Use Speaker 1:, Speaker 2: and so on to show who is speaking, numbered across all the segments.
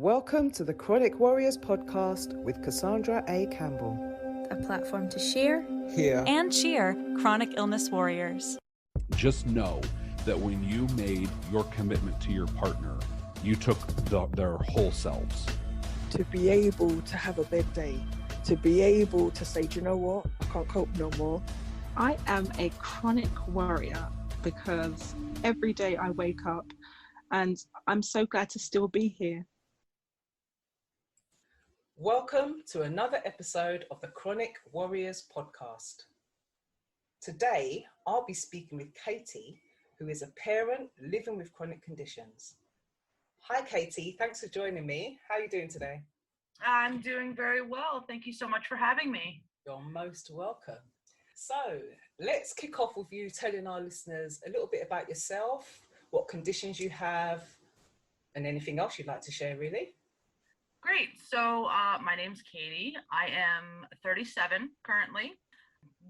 Speaker 1: Welcome to the Chronic Warriors podcast with Cassandra A. Campbell.
Speaker 2: A platform to share,
Speaker 1: Hear,
Speaker 3: and cheer chronic illness warriors.
Speaker 4: Just know that when you made your commitment to your partner, you took their whole selves.
Speaker 5: To be able to have a bad day, to be able to say, do you know what, I can't cope no more.
Speaker 6: I am a chronic warrior because every day I wake up and I'm so glad to still be here.
Speaker 1: Welcome to another episode of the Chronic Warriors podcast. Today, I'll be speaking with Katy, who is a parent living with chronic conditions. Hi, Katy. Thanks for joining me. How are you doing today?
Speaker 7: I'm doing very well. Thank you so much for having me.
Speaker 1: You're most welcome. So let's kick off with you telling our listeners a little bit about yourself, what conditions you have, and anything else you'd like to share, really.
Speaker 7: Great. So my name's Katy. I am 37 currently.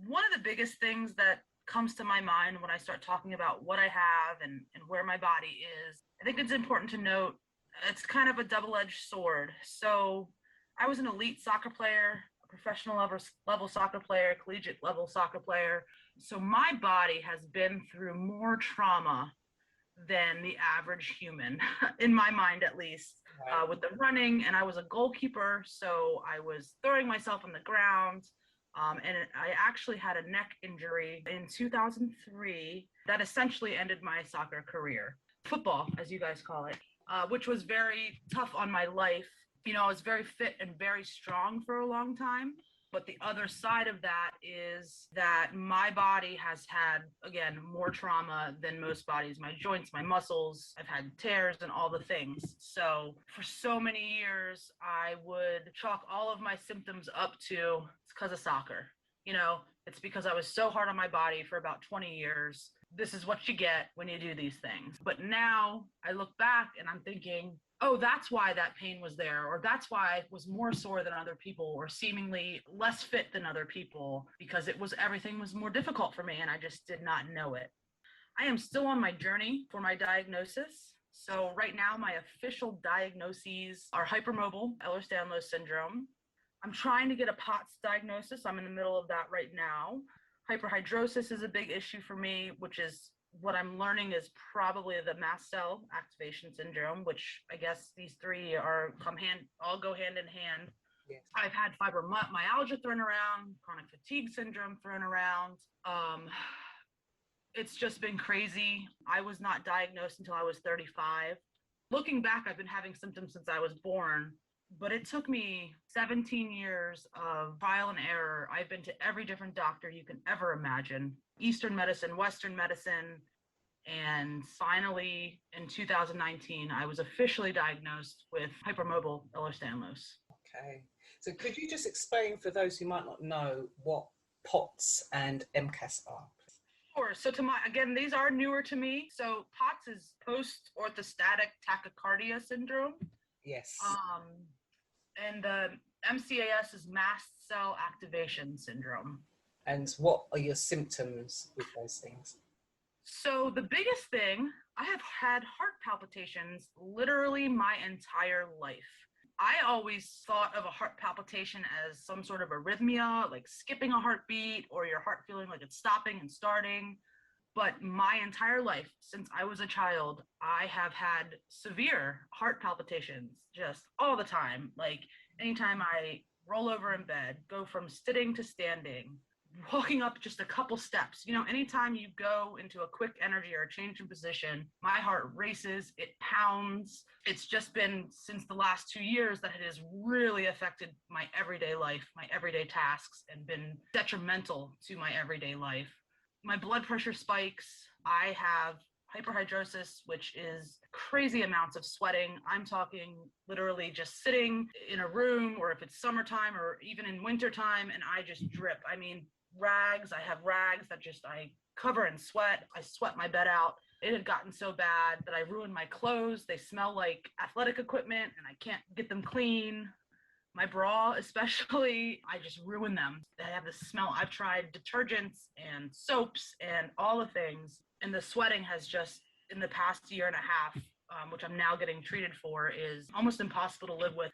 Speaker 7: One of the biggest things that comes to my mind when I start talking about what I have and where my body is, I think it's important to note it's kind of a double-edged sword. So I was an elite soccer player, a professional level soccer player, collegiate level soccer player. So my body has been through more trauma than the average human, in my mind at least, with the running. And I was a goalkeeper, so I was throwing myself on the ground. And I actually had a neck injury in 2003 that essentially ended my soccer career. Football, as you guys call it, which was very tough on my life. You know, I was very fit and very strong for a long time. But the other side of that is that my body has had, again, more trauma than most bodies. My joints, my muscles, I've had tears and all the things. So for so many years, I would chalk all of my symptoms up to it's because of soccer. You know, it's because I was so hard on my body for about 20 years. This is what you get when you do these things. But now I look back and I'm thinking, oh, that's why that pain was there, or that's why I was more sore than other people, or seemingly less fit than other people, because everything was more difficult for me and I just did not know it. I am still on my journey for my diagnosis. So right now, my official diagnoses are hypermobile Ehlers-Danlos syndrome. I'm trying to get a POTS diagnosis. I'm in the middle of that right now. Hyperhidrosis is a big issue for me, which is what I'm learning is probably the mast cell activation syndrome, which I guess these three all go hand in hand.
Speaker 1: Yes.
Speaker 7: I've had fibromyalgia thrown around, chronic fatigue syndrome thrown around. It's just been crazy. I was not diagnosed until I was 35. Looking back, I've been having symptoms since I was born, but it took me 17 years of trial and error. I've been to every different doctor you can ever imagine. Eastern medicine, Western medicine, and finally in 2019, I was officially diagnosed with hypermobile Ehlers-Danlos.
Speaker 1: Okay. So could you just explain for those who might not know what POTS and MCAS are?
Speaker 7: Sure. So these are newer to me. So POTS is post-orthostatic tachycardia syndrome.
Speaker 1: Yes.
Speaker 7: And the MCAS is mast cell activation syndrome.
Speaker 1: And what are your symptoms with those things?
Speaker 7: So the biggest thing, I have had heart palpitations literally my entire life. I always thought of a heart palpitation as some sort of arrhythmia, like skipping a heartbeat or your heart feeling like it's stopping and starting. But my entire life, since I was a child, I have had severe heart palpitations just all the time. Like anytime I roll over in bed, go from sitting to standing, walking up just a couple steps, anytime you go into a quick energy or a change in position, my heart races, it pounds. It's just been since the last 2 years that it has really affected my everyday life, my everyday tasks, and been detrimental to my everyday life. My blood pressure spikes. I have hyperhidrosis, which is crazy amounts of sweating. I'm talking literally just sitting in a room, or if it's summertime or even in wintertime, and I just drip. I mean, rags. I have rags that I cover in sweat. I sweat my bed out. It had gotten so bad that I ruined my clothes. They smell like athletic equipment and I can't get them clean. My bra especially, I just ruin them. They have this smell. I've tried detergents and soaps and all the things. And the sweating has just, in the past year and a half, which I'm now getting treated for, is almost impossible to live with.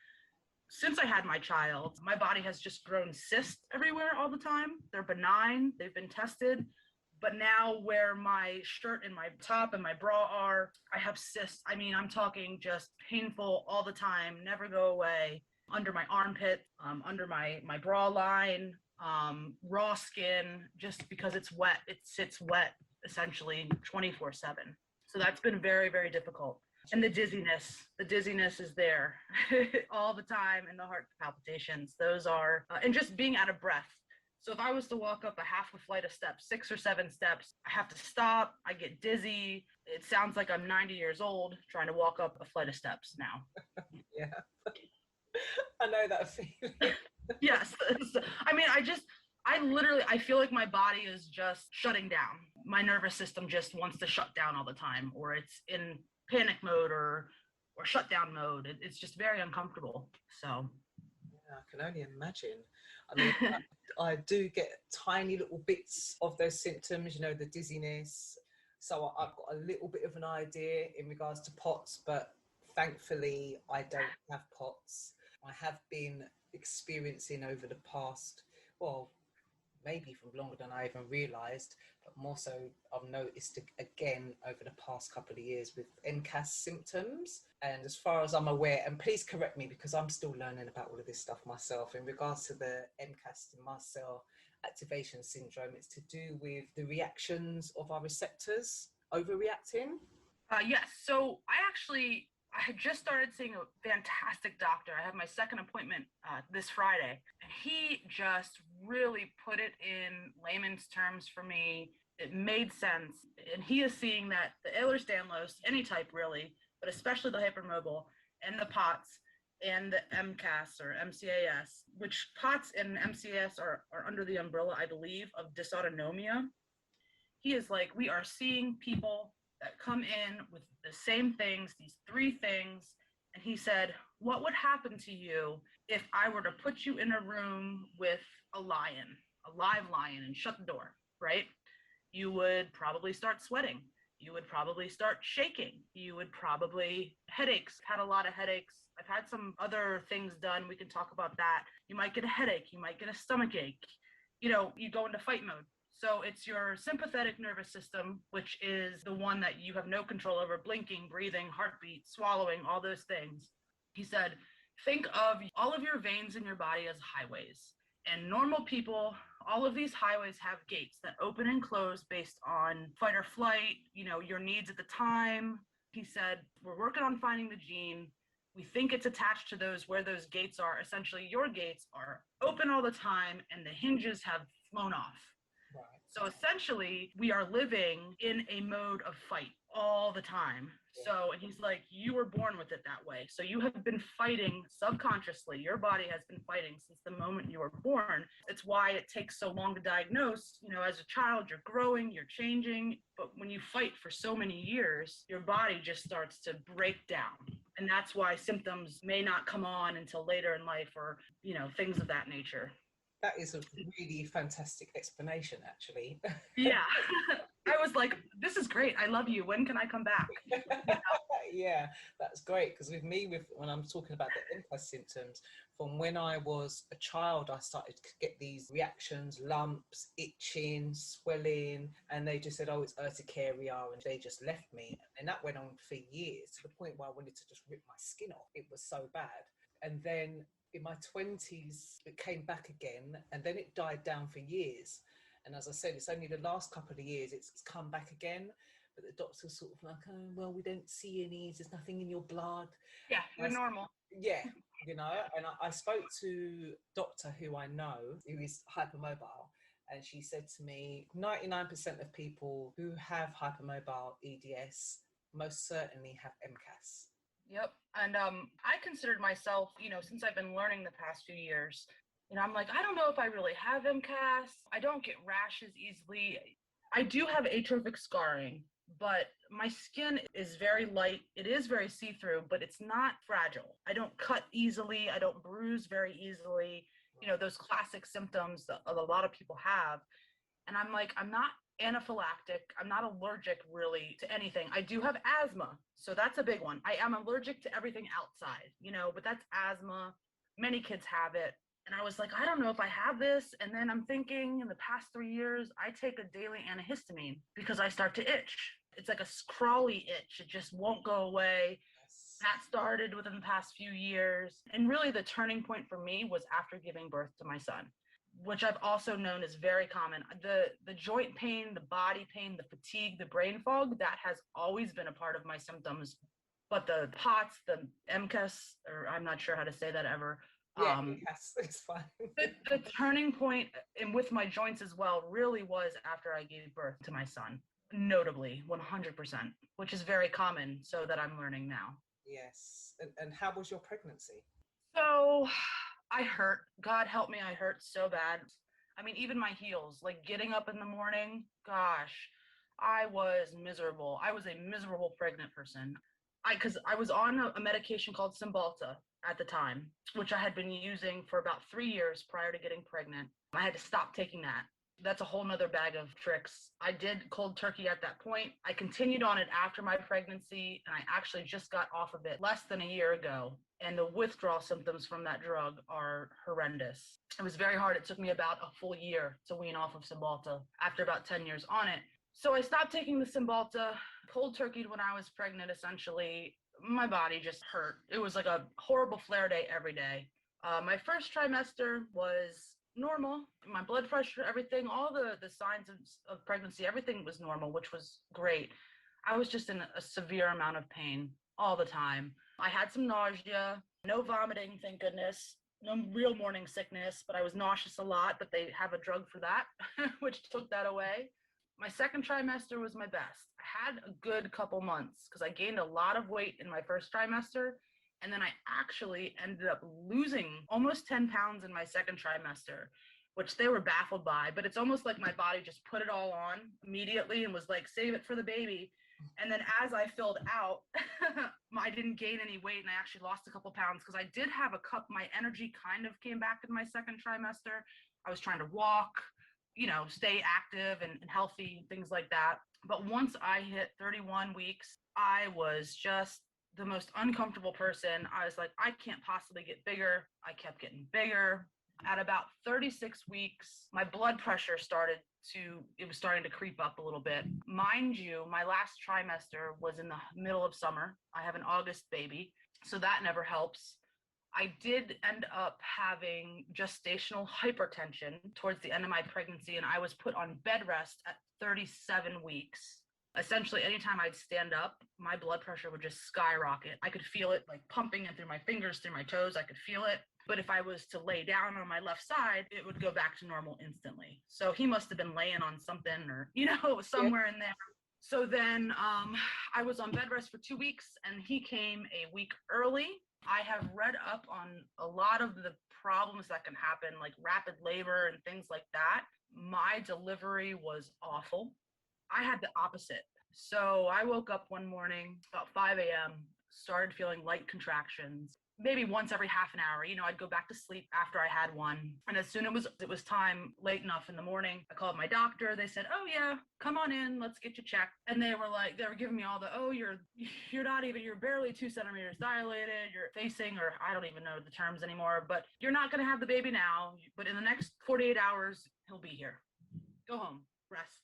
Speaker 7: Since I had my child, my body has just grown cysts everywhere all the time. They're benign, they've been tested. But now where my shirt and my top and my bra are, I have cysts. I mean, I'm talking just painful all the time, never go away. Under my armpit, under my bra line, raw skin, just because it's wet. It sits wet essentially 24/7. So that's been very, very difficult. And the dizziness is there all the time, and the heart palpitations. Those are, and just being out of breath. So if I was to walk up a half a flight of steps, 6 or 7 steps, I have to stop. I get dizzy. It sounds like I'm 90 years old trying to walk up a flight of steps now.
Speaker 1: Yeah. I know that feeling.
Speaker 7: Yes. I mean, I feel like my body is just shutting down. My nervous system just wants to shut down all the time, or it's in panic mode or shutdown mode. It's just very uncomfortable. So
Speaker 1: yeah, I can only imagine. I mean, I do get tiny little bits of those symptoms, you know, the dizziness. So I've got a little bit of an idea in regards to POTS, but thankfully I don't have POTS. I have been experiencing over the past, well, maybe from longer than I even realised, but more so I've noticed it again over the past couple of years with MCAS symptoms. And as far as I'm aware, and please correct me because I'm still learning about all of this stuff myself, in regards to the MCAS, the mast cell activation syndrome, it's to do with the reactions of our receptors overreacting.
Speaker 7: Yes, so I had just started seeing a fantastic doctor. I have my second appointment this Friday, and he just really put it in layman's terms for me. It made sense, and he is seeing that the Ehlers-Danlos, any type really, but especially the hypermobile and the POTS and the MCAS or MCAS, which POTS and MCAS are under the umbrella, I believe, of dysautonomia. He is like, we are seeing people that come in with the same things, these 3 things. And he said, what would happen to you if I were to put you in a room with a lion, a live lion, and shut the door, right? You would probably start sweating. You would probably start shaking. You would probably headaches. Had a lot of headaches. I've had some other things done. We can talk about that. You might get a headache. You might get a stomach ache. You know, you go into fight mode. So it's your sympathetic nervous system, which is the one that you have no control over, blinking, breathing, heartbeat, swallowing, all those things. He said, think of all of your veins in your body as highways. And normal people, all of these highways have gates that open and close based on fight or flight, you know, your needs at the time. He said, we're working on finding the gene. We think it's attached to those where those gates are. Essentially, your gates are open all the time and the hinges have flown off.
Speaker 1: Right.
Speaker 7: So essentially, we are living in a mode of fight all the time. So, and he's like, you were born with it that way. So you have been fighting subconsciously. Your body has been fighting since the moment you were born. It's why it takes so long to diagnose. You know, as a child, you're growing, you're changing. But when you fight for so many years, your body just starts to break down. And that's why symptoms may not come on until later in life, or, you know, things of that nature.
Speaker 1: That is a really fantastic explanation, actually.
Speaker 7: Yeah. I was like, this is great. I love you. When can I come back? You know?
Speaker 1: Yeah, that's great. Because with me, when I'm talking about the MCAS symptoms, from when I was a child, I started to get these reactions, lumps, itching, swelling, and they just said, oh, it's urticaria, and they just left me. And that went on for years, to the point where I wanted to just rip my skin off. It was so bad. And then in my 20s, it came back again, and then it died down for years. And as I said, it's only the last couple of years it's come back again. But the doctor's sort of like, oh, well, we don't see any, there's nothing in your blood.
Speaker 7: Yeah, you're normal.
Speaker 1: Yeah, you know, and I spoke to a doctor who I know, who is hypermobile, and she said to me, 99% of people who have hypermobile EDS most certainly have MCAS.
Speaker 7: Yep. And I considered myself, you know, since I've been learning the past few years, you know, I'm like, I don't know if I really have MCAS. I don't get rashes easily. I do have atrophic scarring, but my skin is very light. It is very see-through, but it's not fragile. I don't cut easily. I don't bruise very easily. You know, those classic symptoms that a lot of people have. And I'm like, I'm not anaphylactic. I'm not allergic really to anything. I do have asthma, so that's a big one. I am allergic to everything outside, but that's asthma. Many kids have it. And I was like, I don't know if I have this. And then I'm thinking in the past 3 years, I take a daily antihistamine because I start to itch. It's like a crawly itch. It just won't go away. That started within the past few years. And really the turning point for me was after giving birth to my son, which I've also known is very common. The joint pain, the body pain, the fatigue, the brain fog, that has always been a part of my symptoms. But the POTS, the MCAS, or I'm not sure how to say that ever.
Speaker 1: Yeah, yes, it's fine.
Speaker 7: The turning point, and with my joints as well, really was after I gave birth to my son, notably 100%, which is very common, so that I'm learning now.
Speaker 1: Yes. And how was your pregnancy?
Speaker 7: So I hurt. God help me, I hurt so bad. I mean, even my heels, like getting up in the morning, gosh, I was miserable. I was a miserable pregnant person. Because I was on a medication called Cymbalta at the time, which I had been using for about 3 years prior to getting pregnant. I had to stop taking that. That's a whole nother bag of tricks. I did cold turkey at that point. I continued on it after my pregnancy, and I actually just got off of it less than a year ago. And the withdrawal symptoms from that drug are horrendous. It was very hard. It took me about a full year to wean off of Cymbalta after about 10 years on it. So I stopped taking the Cymbalta, cold turkeyed when I was pregnant, essentially. My body just hurt. It was like a horrible flare day every day. My first trimester was normal. My blood pressure, everything, all the signs of pregnancy, everything was normal, which was great. I was just in a severe amount of pain all the time. I had some nausea, no vomiting, thank goodness. No real morning sickness, but I was nauseous a lot, but they have a drug for that, which took that away. My second trimester was my best. I had a good couple months because I gained a lot of weight in my first trimester. And then I actually ended up losing almost 10 pounds in my second trimester, which they were baffled by. But it's almost like my body just put it all on immediately and was like, save it for the baby. And then as I filled out, I didn't gain any weight and I actually lost a couple pounds because I did have my energy kind of came back in my second trimester. I was trying to walk, stay active and healthy, things like that. But once I hit 31 weeks, I was just the most uncomfortable person. I was like, I can't possibly get bigger. I kept getting bigger. At about 36 weeks, my blood pressure was starting to creep up a little bit. Mind you, my last trimester was in the middle of summer. I have an August baby, so that never helps. I did end up having gestational hypertension towards the end of my pregnancy, and I was put on bed rest at 37 weeks. Essentially, anytime I'd stand up, my blood pressure would just skyrocket. I could feel it like pumping in through my fingers, through my toes. I could feel it. But if I was to lay down on my left side, it would go back to normal instantly. So he must have been laying on something or, somewhere in there. So then I was on bed rest for 2 weeks, and he came a week early. I have read up on a lot of the problems that can happen, like rapid labor and things like that. My delivery was awful. I had the opposite. So I woke up one morning about 5 a.m., started feeling light contractions, maybe once every half an hour. I'd go back to sleep after I had one. And as soon as it was time, late enough in the morning, I called my doctor. They said, oh yeah, come on in, let's get you checked. And they were giving me all the, you're barely 2 centimeters dilated, you're facing, or I don't even know the terms anymore, but you're not going to have the baby now, but in the next 48 hours, he'll be here. Go home, rest.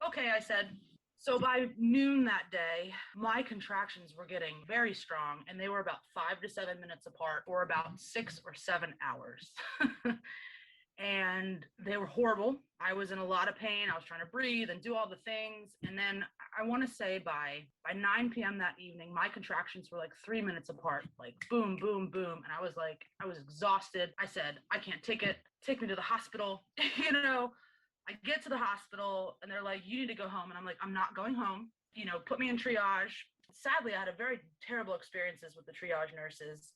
Speaker 7: Okay, I said. So by noon that day, my contractions were getting very strong, and they were about 5 to 7 minutes apart for about 6 or 7 hours. And they were horrible. I was in a lot of pain. I was trying to breathe and do all the things. And then I want to say by 9 p.m. that evening, my contractions were like 3 minutes apart, like boom, boom, boom. And I was exhausted. I said, I can't take it. Take me to the hospital. I get to the hospital and they're like, you need to go home. And I'm like, I'm not going home. Put me in triage. Sadly, I had a very terrible experiences with the triage nurses.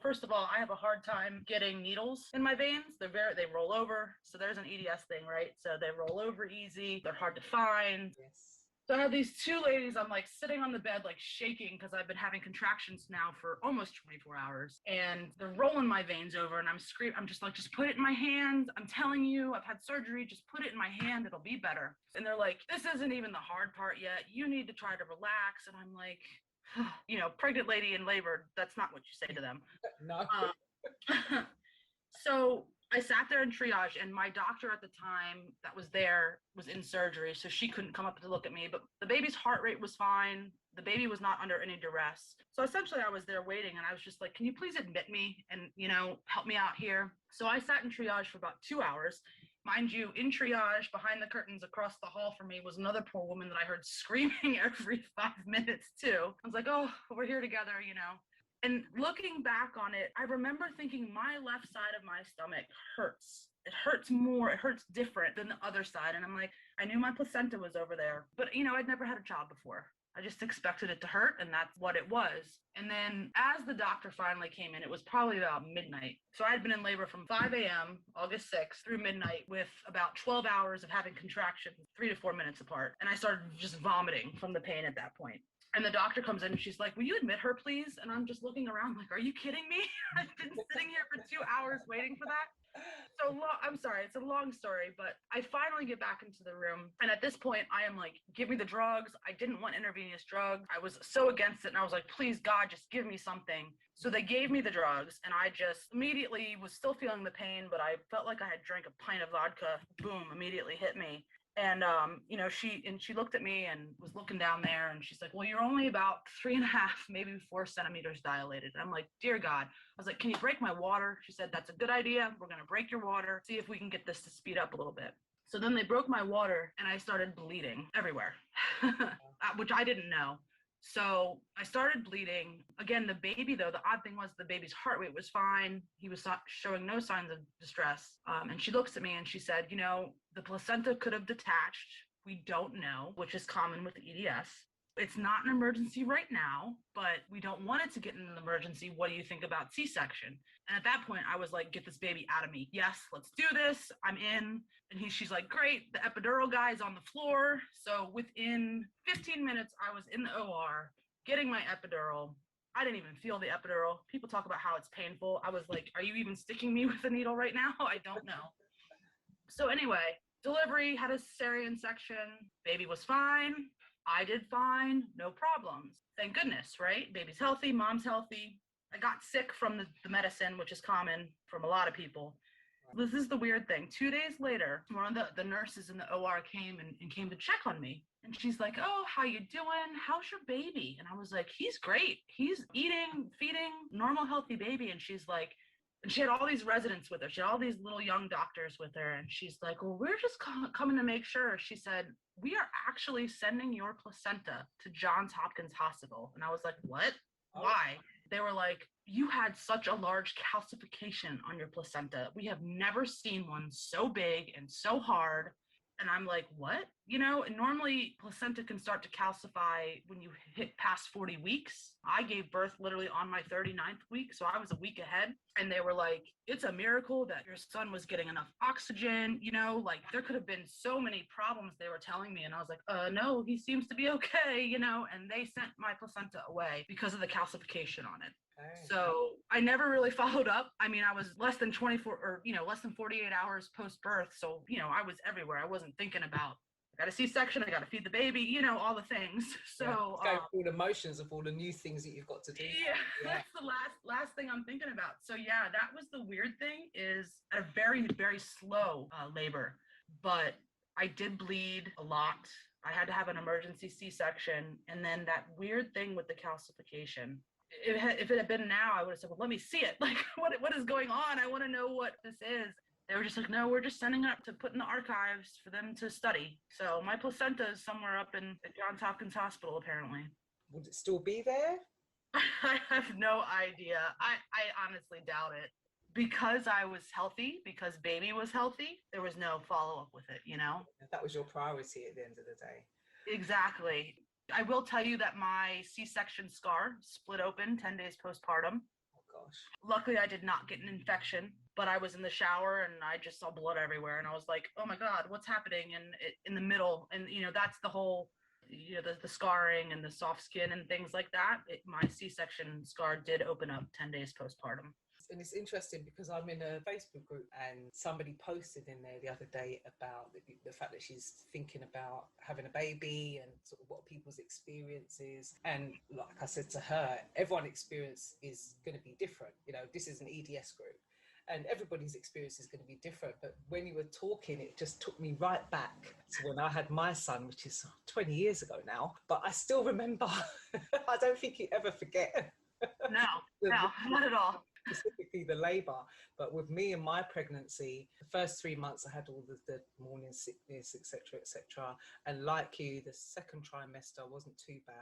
Speaker 7: First of all, I have a hard time getting needles in my veins. They roll over. So there's an EDS thing, right? So they roll over easy. They're hard to find.
Speaker 1: Yes.
Speaker 7: So I have these two ladies, I'm like sitting on the bed, like shaking because I've been having contractions now for almost 24 hours. And they're rolling my veins over and I'm screaming. I'm just like, just put it in my hand. I'm telling you, I've had surgery. Just put it in my hand. It'll be better. And they're like, this isn't even the hard part yet. You need to try to relax. And I'm like, you know, pregnant lady in labor, that's not what you say to them.
Speaker 1: No.
Speaker 7: So I sat there in triage, and my doctor at the time that was there was in surgery, so she couldn't come up to look at me, but the baby's heart rate was fine. The baby was not under any duress. So essentially I was there waiting, and I was just like, can you please admit me and, you know, help me out here? So I sat in triage for about 2 hours. Mind you, in triage, behind the curtains across the hall from me was another poor woman that I heard screaming every 5 minutes too. I was like, oh, we're here together, you know. And looking back on it, I remember thinking my left side of my stomach hurts. It hurts more, it hurts different than the other side. And I'm like, I knew my placenta was over there, but you know, I'd never had a child before. I just expected it to hurt, and that's what it was. And then as the doctor finally came in, it was probably about midnight. So I had been in labor from 5 a.m., August 6th, through midnight with about 12 hours of having contractions, 3 to 4 minutes apart. And I started just vomiting from the pain at that point. And the doctor comes in and she's like, will you admit her, please? And I'm just looking around like, are you kidding me? I've been sitting here for 2 hours waiting for that. So I'm sorry, it's a long story, but I finally get back into the room. And at this point, I am like, give me the drugs. I didn't want intravenous drugs. I was so against it. And I was like, please, God, just give me something. So they gave me the drugs, and I just immediately was still feeling the pain, but I felt like I had drank a pint of vodka. Boom, immediately hit me. And, you know, she looked at me and was looking down there, and she's like, well, you're only about 3.5, maybe 4 centimeters dilated. And I'm like, dear God. I was like, can you break my water? She said, that's a good idea. We're going to break your water, see if we can get this to speed up a little bit. So then they broke my water, and I started bleeding everywhere, which I didn't know. So I started bleeding. Again, the baby, though, the odd thing was the baby's heart rate was fine. He was showing no signs of distress. And she looks at me and she said, you know, the placenta could have detached. We don't know, which is common with EDS. It's not an emergency right now, but we don't want it to get in an emergency. What do you think about C-section? And at that point, I was like, get this baby out of me. Yes, let's do this. I'm in. And she's like, great. The epidural guy is on the floor. So within 15 minutes, I was in the OR getting my epidural. I didn't even feel the epidural. People talk about how it's painful. I was like, are you even sticking me with a needle right now? I don't know. So anyway, delivery, had a cesarean section. Baby was fine. I did fine, no problems. Thank goodness, right? Baby's healthy, mom's healthy. I got sick from the medicine, which is common from a lot of people. This is the weird thing. 2 days later, one of the nurses in the OR came and came to check on me. And she's like, oh, how you doing? How's your baby? And I was like, he's great. He's eating, feeding, normal, healthy baby. And she's like, and she had all these residents with her. She had all these little young doctors with her. And she's like, well, we're just coming to make sure. She said, we are actually sending your placenta to Johns Hopkins Hospital. And I was like, what? Why? They were like, you had such a large calcification on your placenta. We have never seen one so big and so hard. And I'm like, what? You know, and normally placenta can start to calcify when you hit past 40 weeks. I gave birth literally on my 39th week, so I was a week ahead. And they were like, it's a miracle that your son was getting enough oxygen. You know, like there could have been so many problems they were telling me. And I was like, no, he seems to be okay, you know. And they sent my placenta away because of the calcification on it. So I never really followed up. I mean, I was less than 24 or, you know, less than 48 hours post-birth. So, you know, I was everywhere. I wasn't thinking about, I got a C-section, I got to feed the baby, you know, all the things. So
Speaker 1: go through the motions of all the new things that you've got to do.
Speaker 7: Yeah, that's the last thing I'm thinking about. So yeah, that was the weird thing, is a very, very slow labor, but I did bleed a lot. I had to have an emergency C-section. And then that weird thing with the calcification, if it had been now, I would have said, well, let me see it. Like, what is going on? I want to know what this is. They were just like, no, we're just sending it up to put in the archives for them to study. So my placenta is somewhere up in Johns Hopkins Hospital, apparently.
Speaker 1: Would it still be there?
Speaker 7: I have no idea. I honestly doubt it. Because I was healthy, because baby was healthy, there was no follow-up with it, you know?
Speaker 1: That was your priority at the end of the day.
Speaker 7: Exactly. I will tell you that my C-section scar split open 10 days postpartum.
Speaker 1: Oh, gosh.
Speaker 7: Luckily, I did not get an infection, but I was in the shower and I just saw blood everywhere. And I was like, oh my God, what's happening? And in the middle, and you know, that's the whole the scarring and the soft skin and things like that. My C-section scar did open up 10 days postpartum.
Speaker 1: And it's interesting because I'm in a Facebook group and somebody posted in there the other day about the fact that she's thinking about having a baby and sort of what people's experience is. And like I said to her, everyone's experience is going to be different. This is an EDS group and everybody's experience is going to be different. But when you were talking, it just took me right back to when I had my son, which is 20 years ago now. But I still remember, I don't think you ever forget.
Speaker 7: No, not at all.
Speaker 1: Specifically the labor, but with me and my pregnancy, the first 3 months I had all the morning sickness, etc., and like you, the second trimester wasn't too bad,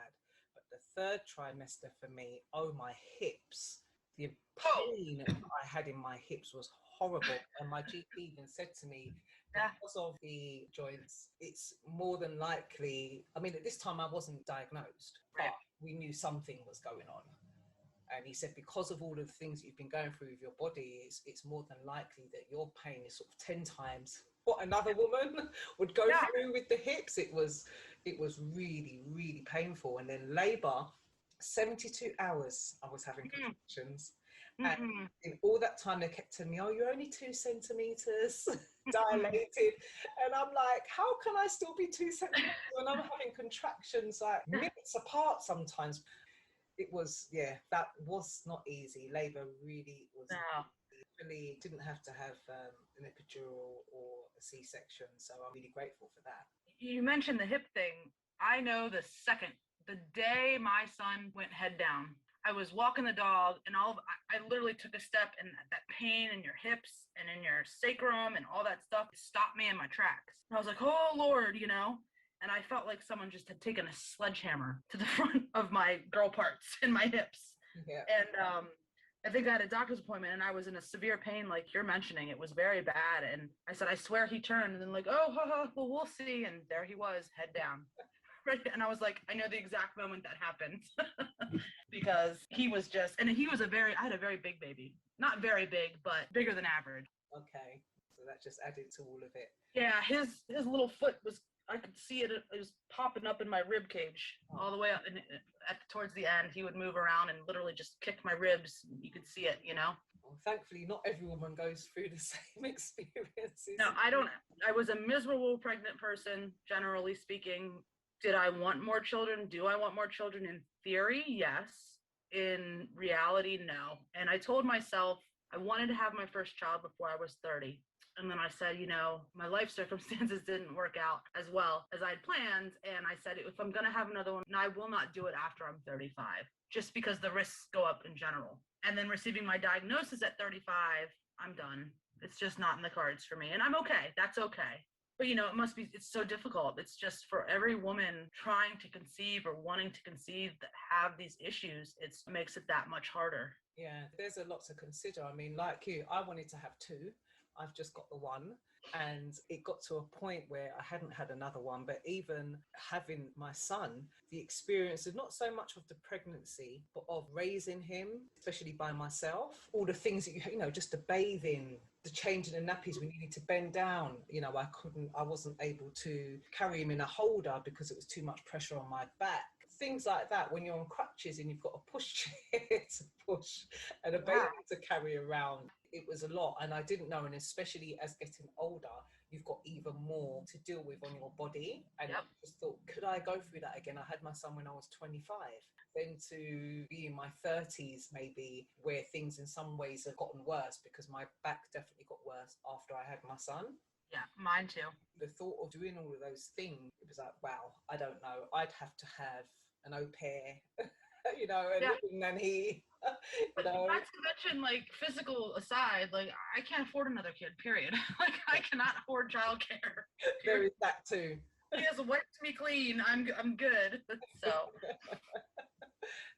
Speaker 1: but the third trimester for me, my hips, the pain I had in my hips was horrible, and my GP even said to me, because of the joints, it's more than likely, I mean, at this time I wasn't diagnosed, but we knew something was going on. And he said, because of all of the things you've been going through with your body, it's more than likely that your pain is sort of 10 times what another woman would go through with the hips. It was really, really painful. And then labor, 72 hours I was having contractions. And in all that time, they kept telling me, you're only 2 centimeters dilated. And I'm like, how can I still be 2 centimeters when I'm having contractions like minutes apart sometimes? It was, that was not easy. Labor really was.
Speaker 7: No.
Speaker 1: Really didn't have to have an epidural or a C-section, so I'm really grateful for that.
Speaker 7: You mentioned the hip thing. I know the day my son went head down, I was walking the dog, and I literally took a step, and that pain in your hips and in your sacrum and all that stuff stopped me in my tracks. And I was like, oh Lord, and I felt like someone just had taken a sledgehammer to the front of my girl parts in my hips.
Speaker 1: Yeah.
Speaker 7: And I think I had a doctor's appointment, and I was in a severe pain like you're mentioning. It was very bad. And I said, I swear he turned. And then well, we'll see. And there he was, head down. Right. And I was like, I know the exact moment that happened because he was I had a very big baby. Not very big, but bigger than average.
Speaker 1: Okay. So that just added to all of it.
Speaker 7: Yeah. His little foot was, I could see it. It was popping up in my rib cage all the way up, and towards the end, he would move around and literally just kick my ribs. You could see it,
Speaker 1: Well, thankfully, not every woman goes through the same experiences.
Speaker 7: No, I don't. I was a miserable pregnant person, generally speaking. Did I want more children? Do I want more children? In theory, yes. In reality, no. And I told myself I wanted to have my first child before I was 30. And then I said, my life circumstances didn't work out as well as I'd planned. And I said, if I'm going to have another one, I will not do it after I'm 35, just because the risks go up in general. And then receiving my diagnosis at 35, I'm done. It's just not in the cards for me. And I'm okay. That's okay. But, it's so difficult. It's just for every woman trying to conceive or wanting to conceive that have these issues, it makes it that much harder.
Speaker 1: Yeah, there's a lot to consider. I mean, like you, I wanted to have 2. I've just got the 1, and it got to a point where I hadn't had another one. But even having my son, the experience of not so much of the pregnancy, but of raising him, especially by myself, all the things that just the bathing, the changing the nappies, we needed to bend down. I wasn't able to carry him in a holder because it was too much pressure on my back. Things like that, when you're on crutches and you've got a push chair to push and a baby to carry around, it was a lot. And I didn't know, and especially as getting older, you've got even more to deal with on your body. And I just thought, could I go through that again? I had my son when I was 25. Then to be in my 30s, maybe, where things in some ways have gotten worse, because my back definitely got worse after I had my son.
Speaker 7: Yeah, mine too.
Speaker 1: The thought of doing all of those things, it was like, wow, I don't know. I'd have to have an au pair, and nanny.
Speaker 7: Not to mention, like, physical aside, like, I can't afford another kid, period. Like, I cannot afford childcare.
Speaker 1: There is that too.
Speaker 7: He has wiped me clean. I'm good. So.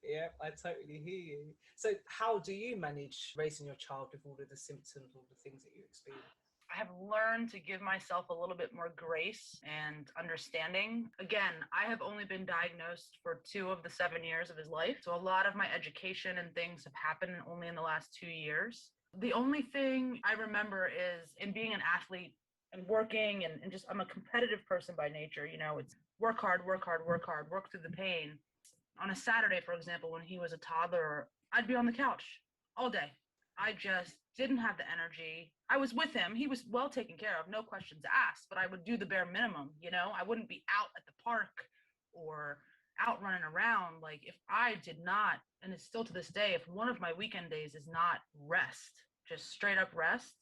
Speaker 1: Yeah, I totally hear you. So how do you manage raising your child with all of the symptoms, all the things that you experience?
Speaker 7: I have learned to give myself a little bit more grace and understanding. Again, I have only been diagnosed for 2 of the 7 years of his life. So a lot of my education and things have happened only in the last 2 years. The only thing I remember is in being an athlete and working and just, I'm a competitive person by nature. work hard, work hard, work hard, work through the pain. On a Saturday, for example, when he was a toddler, I'd be on the couch all day. I just didn't have the energy. I was with him. He was well taken care of, no questions asked, but I would do the bare minimum, you know? I wouldn't be out at the park or out running around. Like if I did not, and it's still to this day, if one of my weekend days is not rest, just straight up rest,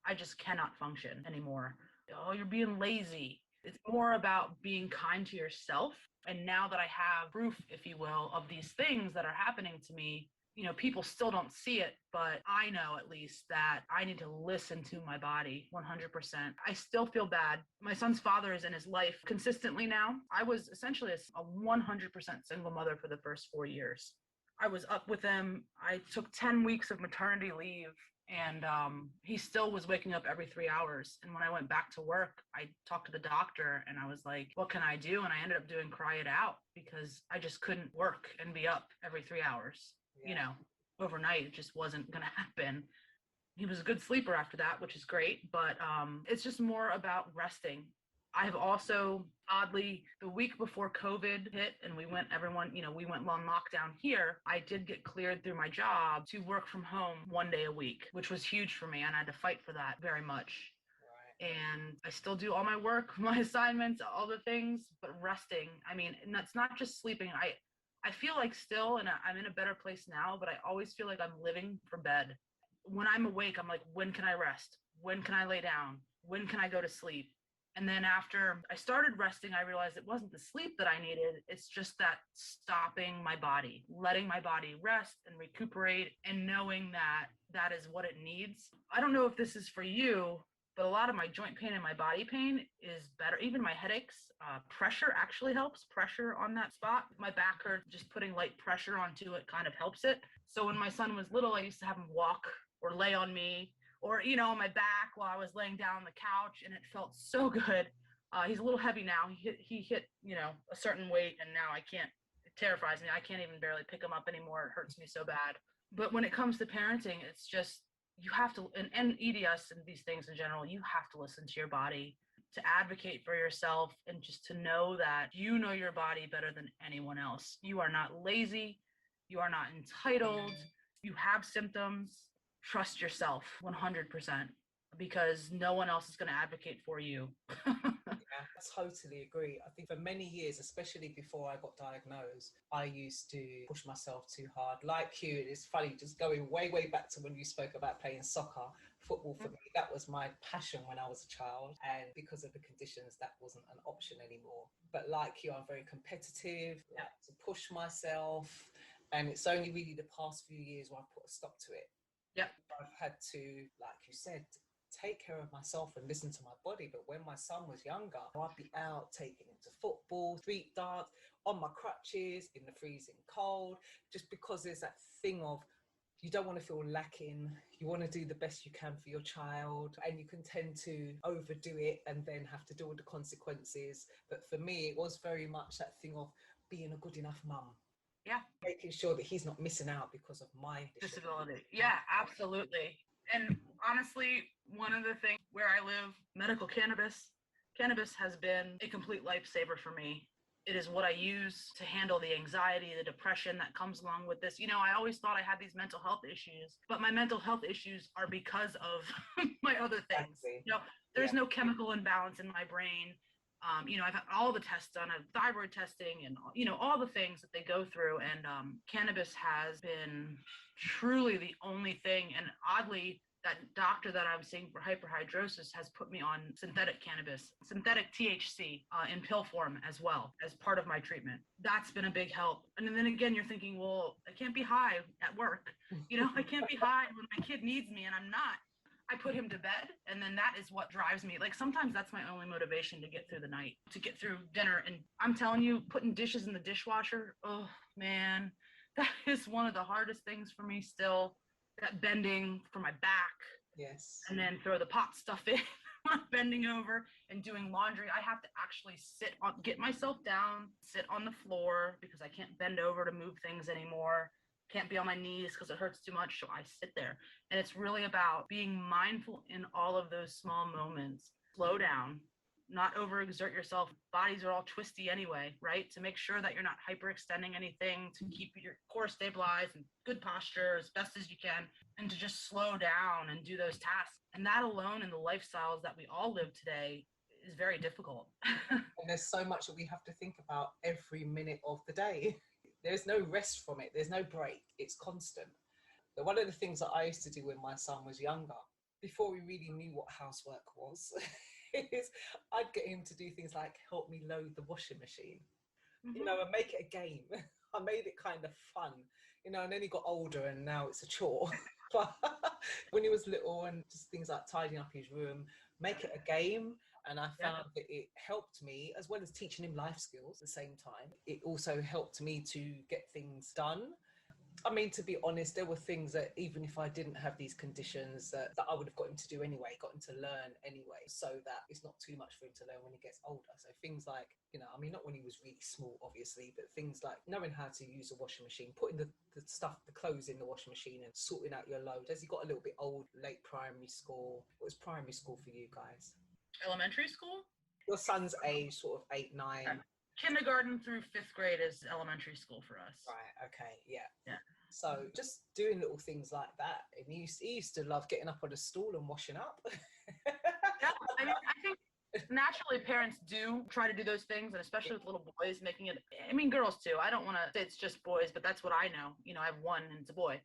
Speaker 7: I just cannot function anymore. Oh, you're being lazy. It's more about being kind to yourself. And now that I have proof, if you will, of these things that are happening to me, you know, people still don't see it, but I know at least that I need to listen to my body 100%. I still feel bad. My son's father is in his life consistently now. I was essentially a 100% single mother for the first 4 years. I was up with him. I took 10 weeks of maternity leave, and he still was waking up every 3 hours. And when I went back to work, I talked to the doctor and I was like, what can I do? And I ended up doing cry it out because I just couldn't work and be up every 3 hours. Yeah. You know, overnight, it just wasn't going to happen. He was a good sleeper after that, which is great, but it's just more about resting. I have also, oddly, the week before COVID hit and we went on lockdown here, I did get cleared through my job to work from home 1 day a week, which was huge for me. And I had to fight for that very much. Right. And I still do all my work, my assignments, all the things, but resting. I mean, and that's not just sleeping. I feel like still, and I'm in a better place now, but I always feel like I'm living for bed. When I'm awake, I'm like, when can I rest? When can I lay down? When can I go to sleep? And then after I started resting, I realized it wasn't the sleep that I needed. It's just that stopping my body, letting my body rest and recuperate, and knowing that that is what it needs. I don't know if this is for you, but a lot of my joint pain and my body pain is better. Even my headaches, pressure actually helps. Pressure on that spot. If my back hurts, just putting light pressure onto it kind of helps it. So when my son was little, I used to have him walk or lay on me, or, you know, on my back while I was laying down on the couch, and it felt so good. He's a little heavy now. He hit, you know, a certain weight, and now I can't, it terrifies me. I can't even barely pick him up anymore. It hurts me so bad. But when it comes to parenting, it's just, you have to, and EDS and these things in general, you have to listen to your body, to advocate for yourself, and just to know that you know your body better than anyone else. You are not lazy. You are not entitled. You have symptoms. Trust yourself 100%, because no one else is going to advocate for you.
Speaker 1: Yeah, I totally agree. I think for many years, especially before I got diagnosed, I used to push myself too hard. Like you, it's funny, just going way, way back to when you spoke about playing soccer. Football for me, that was my passion when I was a child. And because of the conditions, that wasn't an option anymore. But like you, I'm very competitive, like to push myself. And it's only really the past few years where I've put a stop to it.
Speaker 7: Yeah,
Speaker 1: I've had to, like you said, take care of myself and listen to my body. But when my son was younger, I'd be out taking him to football, street dance, on my crutches, in the freezing cold, just because there's that thing of, you don't want to feel lacking. You want to do the best you can for your child, and you can tend to overdo it and then have to deal with the consequences. But for me, it was very much that thing of being a good enough mum.
Speaker 7: Yeah.
Speaker 1: Making sure that he's not missing out because of my
Speaker 7: disability. Yeah, absolutely. And honestly, one of the things where I live, medical cannabis has been a complete lifesaver for me. It is what I use to handle the anxiety, the depression that comes along with this. You know, I always thought I had these mental health issues, but my mental health issues are because of my other things. Exactly. You know, there's no chemical imbalance in my brain. You know, I've had all the tests done, I've thyroid testing and, you know, all the things that they go through. And cannabis has been truly the only thing. And oddly, that doctor that I'm seeing for hyperhidrosis has put me on synthetic cannabis, synthetic THC in pill form as well as part of my treatment. That's been a big help. And then again, you're thinking, well, I can't be high at work. You know, I can't be high when my kid needs me and I'm not. I put him to bed, and then that is what drives me. Like sometimes that's my only motivation to get through the night, to get through dinner. And I'm telling you, putting dishes in the dishwasher, oh man, that is one of the hardest things for me still. That bending for my back.
Speaker 1: Yes. And
Speaker 7: then throw the pot stuff in when I'm bending over and doing laundry. I have to actually get myself down, sit on the floor because I can't bend over to move things anymore. Can't be on my knees because it hurts too much, so I sit there. And it's really about being mindful in all of those small moments. Slow down, not overexert yourself. Bodies are all twisty anyway, right? To make sure that you're not hyperextending anything, to keep your core stabilized and good posture as best as you can, and to just slow down and do those tasks. And that alone in the lifestyles that we all live today is very difficult.
Speaker 1: And there's so much that we have to think about every minute of the day. There's no rest from it. There's no break. It's constant. But one of the things that I used to do when my son was younger, before we really knew what housework was, is I'd get him to do things like help me load the washing machine, you know, and make it a game. I made it kind of fun, you know, and then he got older and now it's a chore. But when he was little, and just things like tidying up his room, make it a game. And I found that it helped me, as well as teaching him life skills at the same time. It also helped me to get things done. I mean, to be honest, there were things that even if I didn't have these conditions that I would have got him to do anyway, got him to learn anyway, so that it's not too much for him to learn when he gets older. So things like, you know, I mean, not when he was really small, obviously, but things like knowing how to use a washing machine, putting the stuff, the clothes in the washing machine and sorting out your load. As he got a little bit old, late primary school, what was primary school for you guys?
Speaker 7: Elementary school?
Speaker 1: Your son's age, sort of 8, 9.
Speaker 7: Kindergarten through 5th grade is elementary school for us.
Speaker 1: Right, okay, yeah.
Speaker 7: Yeah.
Speaker 1: So just doing little things like that. And he used to love getting up on a stool and washing up.
Speaker 7: Yeah, I mean, I think naturally parents do try to do those things, and especially with little boys, making it, I mean, girls too. I don't want to say it's just boys, but that's what I know. You know, I have one and it's a boy.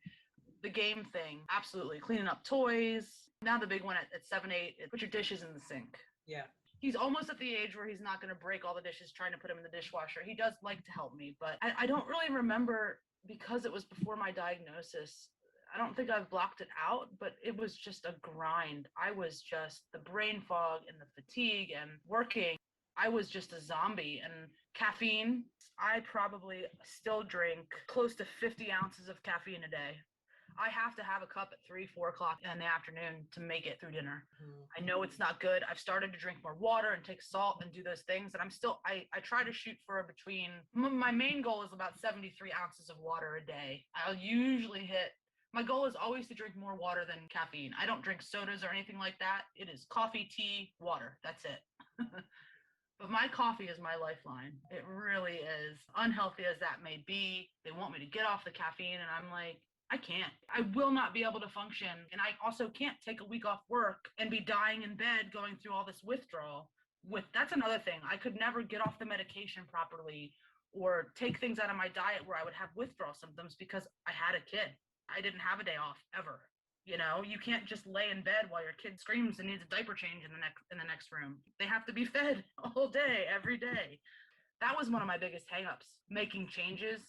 Speaker 7: The game thing, absolutely. Cleaning up toys. Now the big one at 7, 8, put your dishes in the sink.
Speaker 1: Yeah.
Speaker 7: He's almost at the age where he's not going to break all the dishes trying to put them in the dishwasher. He does like to help me, but I don't really remember, because it was before my diagnosis. I don't think I've blocked it out, but it was just a grind. I was just the brain fog and the fatigue and working. I was just a zombie. And caffeine, I probably still drink close to 50 ounces of caffeine a day. I have to have a cup at 3, 4 o'clock in the afternoon to make it through dinner. I know it's not good. I've started to drink more water and take salt and do those things. And I'm still, I try to shoot for between, my main goal is about 73 ounces of water a day. I'll usually hit, my goal is always to drink more water than caffeine. I don't drink sodas or anything like that. It is coffee, tea, water. That's it. But my coffee is my lifeline. It really is. Unhealthy as that may be, they want me to get off the caffeine, and I'm like, I can't. I will not be able to function. And I also can't take a week off work and be dying in bed going through all this withdrawal. That's another thing. I could never get off the medication properly or take things out of my diet where I would have withdrawal symptoms because I had a kid. I didn't have a day off ever. You know, you can't just lay in bed while your kid screams and needs a diaper change in the next room. They have to be fed all day, every day. That was one of my biggest hangups, making changes.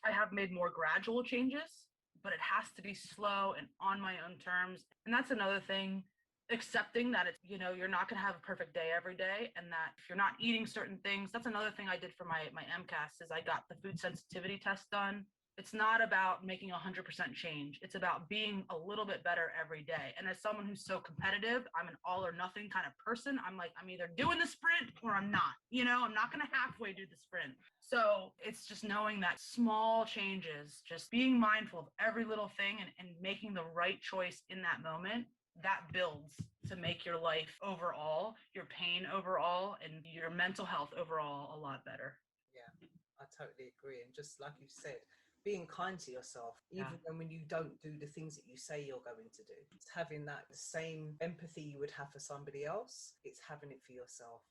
Speaker 7: I have made more gradual changes, but it has to be slow and on my own terms. And that's another thing, accepting that it's, you know, you're not going to have a perfect day every day, and that if you're not eating certain things, that's another thing I did for my MCAS is I got the food sensitivity test done. It's not about making 100% change. It's about being a little bit better every day. And as someone who's so competitive, I'm an all or nothing kind of person. I'm like, I'm either doing the sprint or I'm not, you know, I'm not going to halfway do the sprint. So it's just knowing that small changes, just being mindful of every little thing and making the right choice in that moment, that builds to make your life overall, your pain overall, and your mental health overall a lot better.
Speaker 1: Yeah, I totally agree. And just like you said, being kind to yourself, even when you don't do the things that you say you're going to do. It's having that same empathy you would have for somebody else. It's having it for yourself.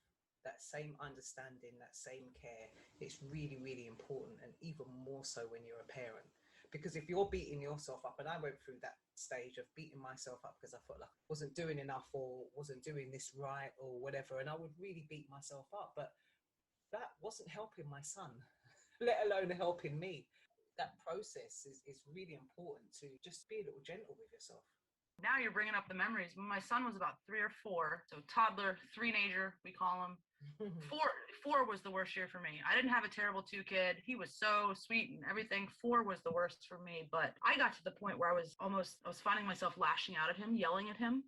Speaker 1: That same understanding, that same care. It's really, really important, and even more so when you're a parent. Because if you're beating yourself up, and I went through that stage of beating myself up because I felt like I wasn't doing enough or wasn't doing this right or whatever, and I would really beat myself up. But that wasn't helping my son, let alone helping me. That process is really important to just be a little gentle with yourself.
Speaker 7: Now you're bringing up the memories. When my son was about 3 or 4, so toddler, three-nager, we call him. Four was the worst year for me. I didn't have a terrible 2 kid. He was so sweet and everything. 4 was the worst for me. But I got to the point where I was finding myself lashing out at him, yelling at him,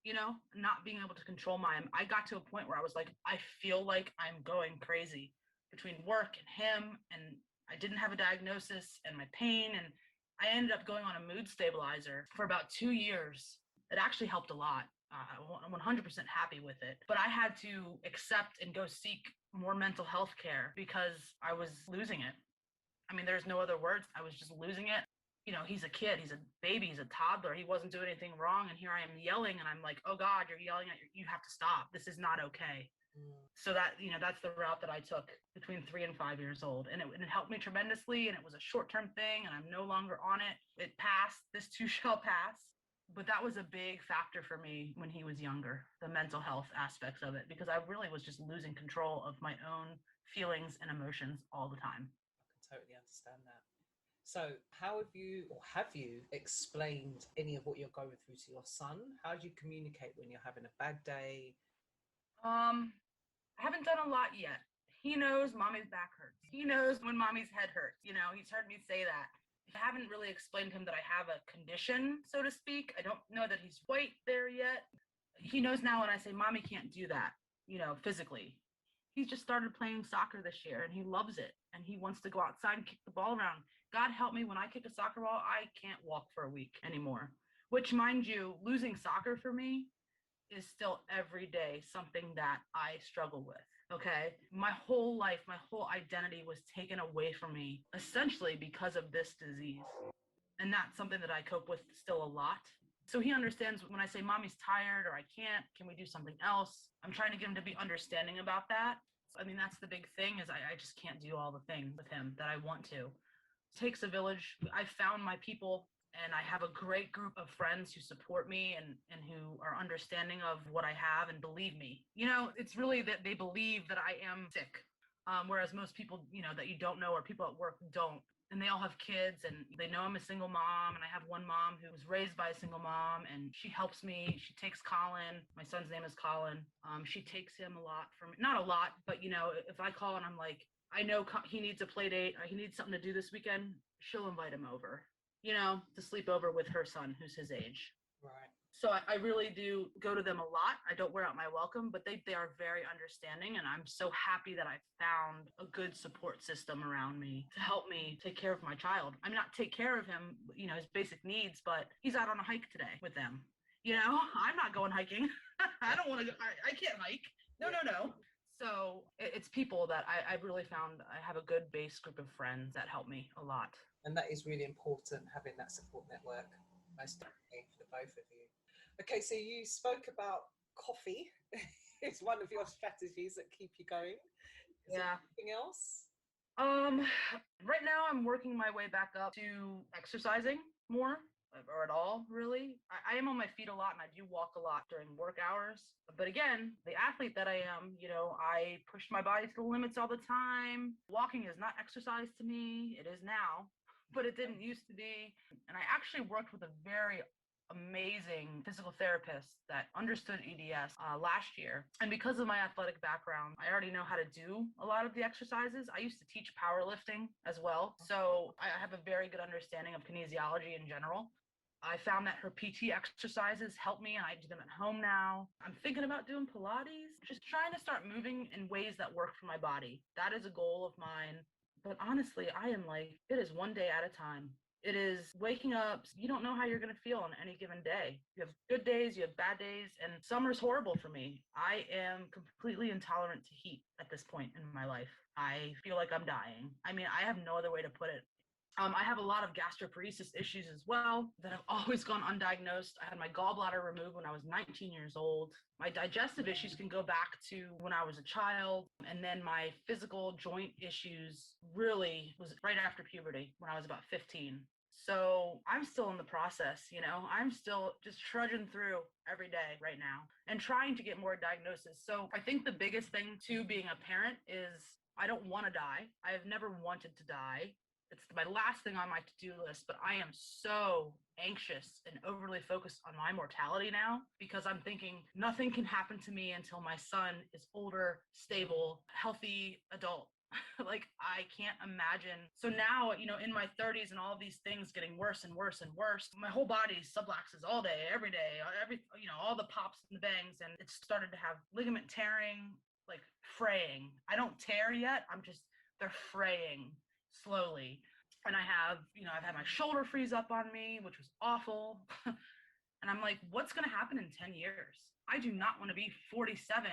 Speaker 7: you know, not being able to control I got to a point where I was like, I feel like I'm going crazy between work and him, and I didn't have a diagnosis and my pain, and I ended up going on a mood stabilizer for about 2 years. It actually helped a lot. I'm 100% happy with it. But I had to accept and go seek more mental health care because I was losing it. I mean, there's no other words. I was just losing it. You know, he's a kid, he's a baby, he's a toddler. He wasn't doing anything wrong. And here I am yelling, and I'm like, oh God, you're yelling at you have to stop. This is not okay. So that, you know, that's the route that I took between 3 and 5 years old. And it helped me tremendously. And it was a short-term thing, and I'm no longer on it. It passed. This too shall pass. But that was a big factor for me when he was younger, the mental health aspects of it, because I really was just losing control of my own feelings and emotions all the time.
Speaker 1: I can totally understand that. So how have you explained any of what you're going through to your son? How do you communicate when you're having a bad day?
Speaker 7: I haven't done a lot yet. He knows mommy's back hurts. He knows when mommy's head hurts. You know, he's heard me say that. I haven't really explained to him that I have a condition, so to speak. I don't know that he's quite there yet. He knows now when I say, mommy can't do that, you know, physically. He just started playing soccer this year, and he loves it. And he wants to go outside and kick the ball around. God help me, when I kick a soccer ball, I can't walk for a week anymore. Which, mind you, losing soccer for me is still every day something that I struggle with. Okay. My whole life, my whole identity was taken away from me essentially because of this disease. And that's something that I cope with still a lot. So he understands when I say, mommy's tired or I can't, can we do something else? I'm trying to get him to be understanding about that. I mean, that's the big thing is I just can't do all the things with him that I want to. It takes a village. I found my people, and I have a great group of friends who support me and who are understanding of what I have and believe me. You know, it's really that they believe that I am sick, whereas most people, you know, that you don't know or people at work don't. And they all have kids, and they know I'm a single mom, and I have one mom who was raised by a single mom, and she helps me. She takes Colin. My son's name is Colin. She takes him a lot from me. Not a lot, but, you know, if I call and I'm like, I know he needs a play date, or he needs something to do this weekend, she'll invite him over, you know, to sleep over with her son, who's his age.
Speaker 1: Right.
Speaker 7: So I really do go to them a lot. I don't wear out my welcome, but they are very understanding. And I'm so happy that I found a good support system around me to help me take care of my child. I'm not take care of him, you know, his basic needs, but he's out on a hike today with them. You know, I'm not going hiking. I don't want to go. I can't hike. No. So it's people that I really found I have a good base group of friends that help me a lot.
Speaker 1: And that is really important, having that support network, most definitely for the both of you. Okay, so you spoke about coffee. It's one of your strategies that keep you going. Is there anything else?
Speaker 7: Right now I'm working my way back up to exercising more, or at all, really. I am on my feet a lot, and I do walk a lot during work hours. But again, the athlete that I am, you know, I push my body to the limits all the time. Walking is not exercise to me. It is now, but it didn't used to be. And I actually worked with a very amazing physical therapist that understood EDS last year. And because of my athletic background, I already know how to do a lot of the exercises. I used to teach powerlifting as well. So I have a very good understanding of kinesiology in general. I found that her PT exercises help me, and I do them at home now. I'm thinking about doing Pilates, just trying to start moving in ways that work for my body. That is a goal of mine. But honestly, I am like, it is one day at a time. It is waking up. You don't know how you're going to feel on any given day. You have good days, you have bad days, and summer's horrible for me. I am completely intolerant to heat at this point in my life. I feel like I'm dying. I mean, I have no other way to put it. I have a lot of gastroparesis issues as well that have always gone undiagnosed. I had my gallbladder removed when I was 19 years old. My digestive issues can go back to when I was a child. And then my physical joint issues really was right after puberty when I was about 15. So I'm still in the process, you know, I'm still just trudging through every day right now and trying to get more diagnosis. So I think the biggest thing to being a parent is I don't want to die. I have never wanted to die. It's my last thing on my to-do list, but I am so anxious and overly focused on my mortality now because I'm thinking nothing can happen to me until my son is older, stable, healthy adult. Like, I can't imagine. So now, you know, in my 30s and all of these things getting worse and worse and worse, my whole body subluxes all day, every day, you know, all the pops and the bangs. And it started to have ligament tearing, like fraying. I don't tear yet. They're fraying slowly. And I've had my shoulder freeze up on me, which was awful. And And I'm like, what's going to happen in 10 years? I do not want to be 47.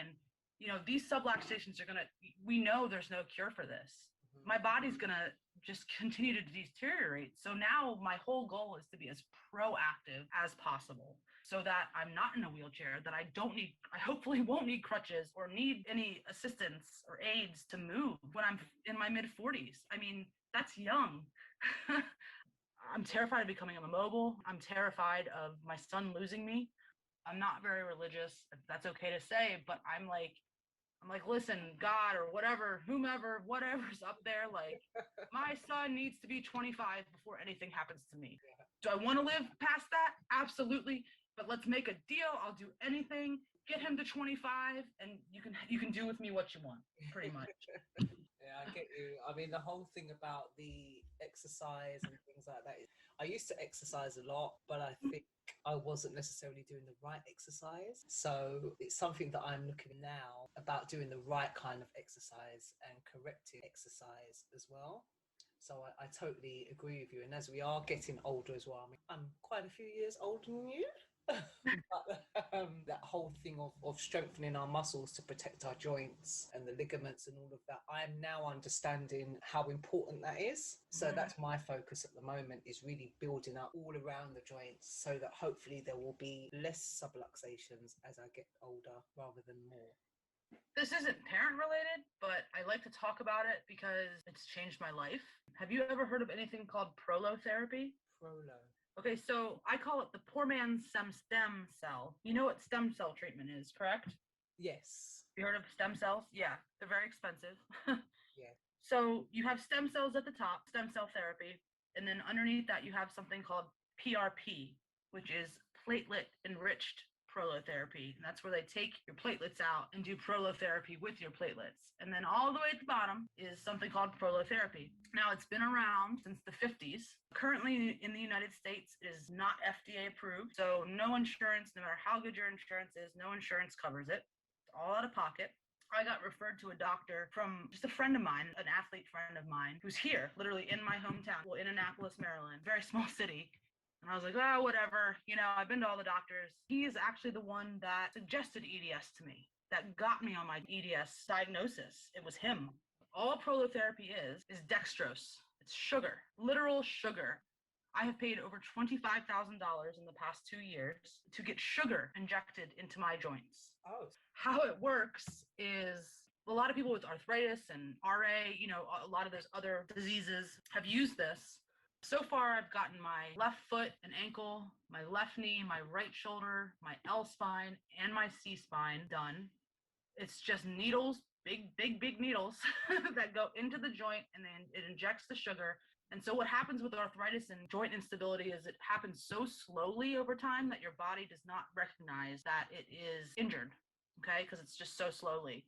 Speaker 7: You know, these subluxations are going to, we know there's no cure for this. My body's going to just continue to deteriorate. So now my whole goal is to be as proactive as possible so that I'm not in a wheelchair, that I hopefully won't need crutches or need any assistance or aids to move when I'm in my mid 40s. I mean, that's young. I'm terrified of becoming immobile. I'm terrified of my son losing me. I'm not very religious, if that's okay to say, but I'm like, listen, God or whatever, whomever, whatever's up there, like, my son needs to be 25 before anything happens to me. Do I want to live past that? Absolutely. But let's make a deal. I'll do anything. Get him to 25, and you can do with me what you want, pretty much.
Speaker 1: Yeah, I get you. I mean, the whole thing about the exercise and things like that. I used to exercise a lot, but I think I wasn't necessarily doing the right exercise. So it's something that I'm looking now about doing the right kind of exercise and corrective exercise as well. So I totally agree with you. And as we are getting older as well, I mean, I'm quite a few years older than you. But that whole thing of strengthening our muscles to protect our joints and the ligaments and all of that, I'm now understanding how important that is. So that's my focus at the moment, is really building up all around the joints so that hopefully there will be less subluxations as I get older rather than more.
Speaker 7: This isn't parent related, but I like to talk about it because it's changed my life. Have you ever heard of anything called prolotherapy?
Speaker 1: Prolo.
Speaker 7: Okay, so I call it the poor man's stem cell. You know what stem cell treatment is, correct?
Speaker 1: Yes.
Speaker 7: You heard of stem cells? Yeah, they're very expensive.
Speaker 1: Yeah.
Speaker 7: So you have stem cells at the top, stem cell therapy, and then underneath that you have something called PRP, which is platelet enriched prolotherapy. And that's where they take your platelets out and do prolotherapy with your platelets. And then all the way at the bottom is something called prolotherapy. Now, it's been around since the 50s. Currently in the United States, it is not FDA approved. So no insurance, no matter how good your insurance is, no insurance covers it. It's all out of pocket. I got referred to a doctor from just a friend of mine, an athlete friend of mine, who's here, literally in my hometown, in Annapolis, Maryland, very small city. And I was like, oh, whatever. You know, I've been to all the doctors. He is actually the one that suggested EDS to me, that got me on my EDS diagnosis. It was him. All prolotherapy is dextrose. It's sugar, literal sugar. I have paid over $25,000 in the past 2 years to get sugar injected into my joints.
Speaker 1: Oh.
Speaker 7: How it works is a lot of people with arthritis and RA, you know, a lot of those other diseases have used this. So far, I've gotten my left foot and ankle, my left knee, my right shoulder, my L spine, and my C spine done. It's just needles, big needles that go into the joint, and then it injects the sugar. And so what happens with arthritis and joint instability is it happens so slowly over time that your body does not recognize that it is injured, okay? Because it's just so slowly.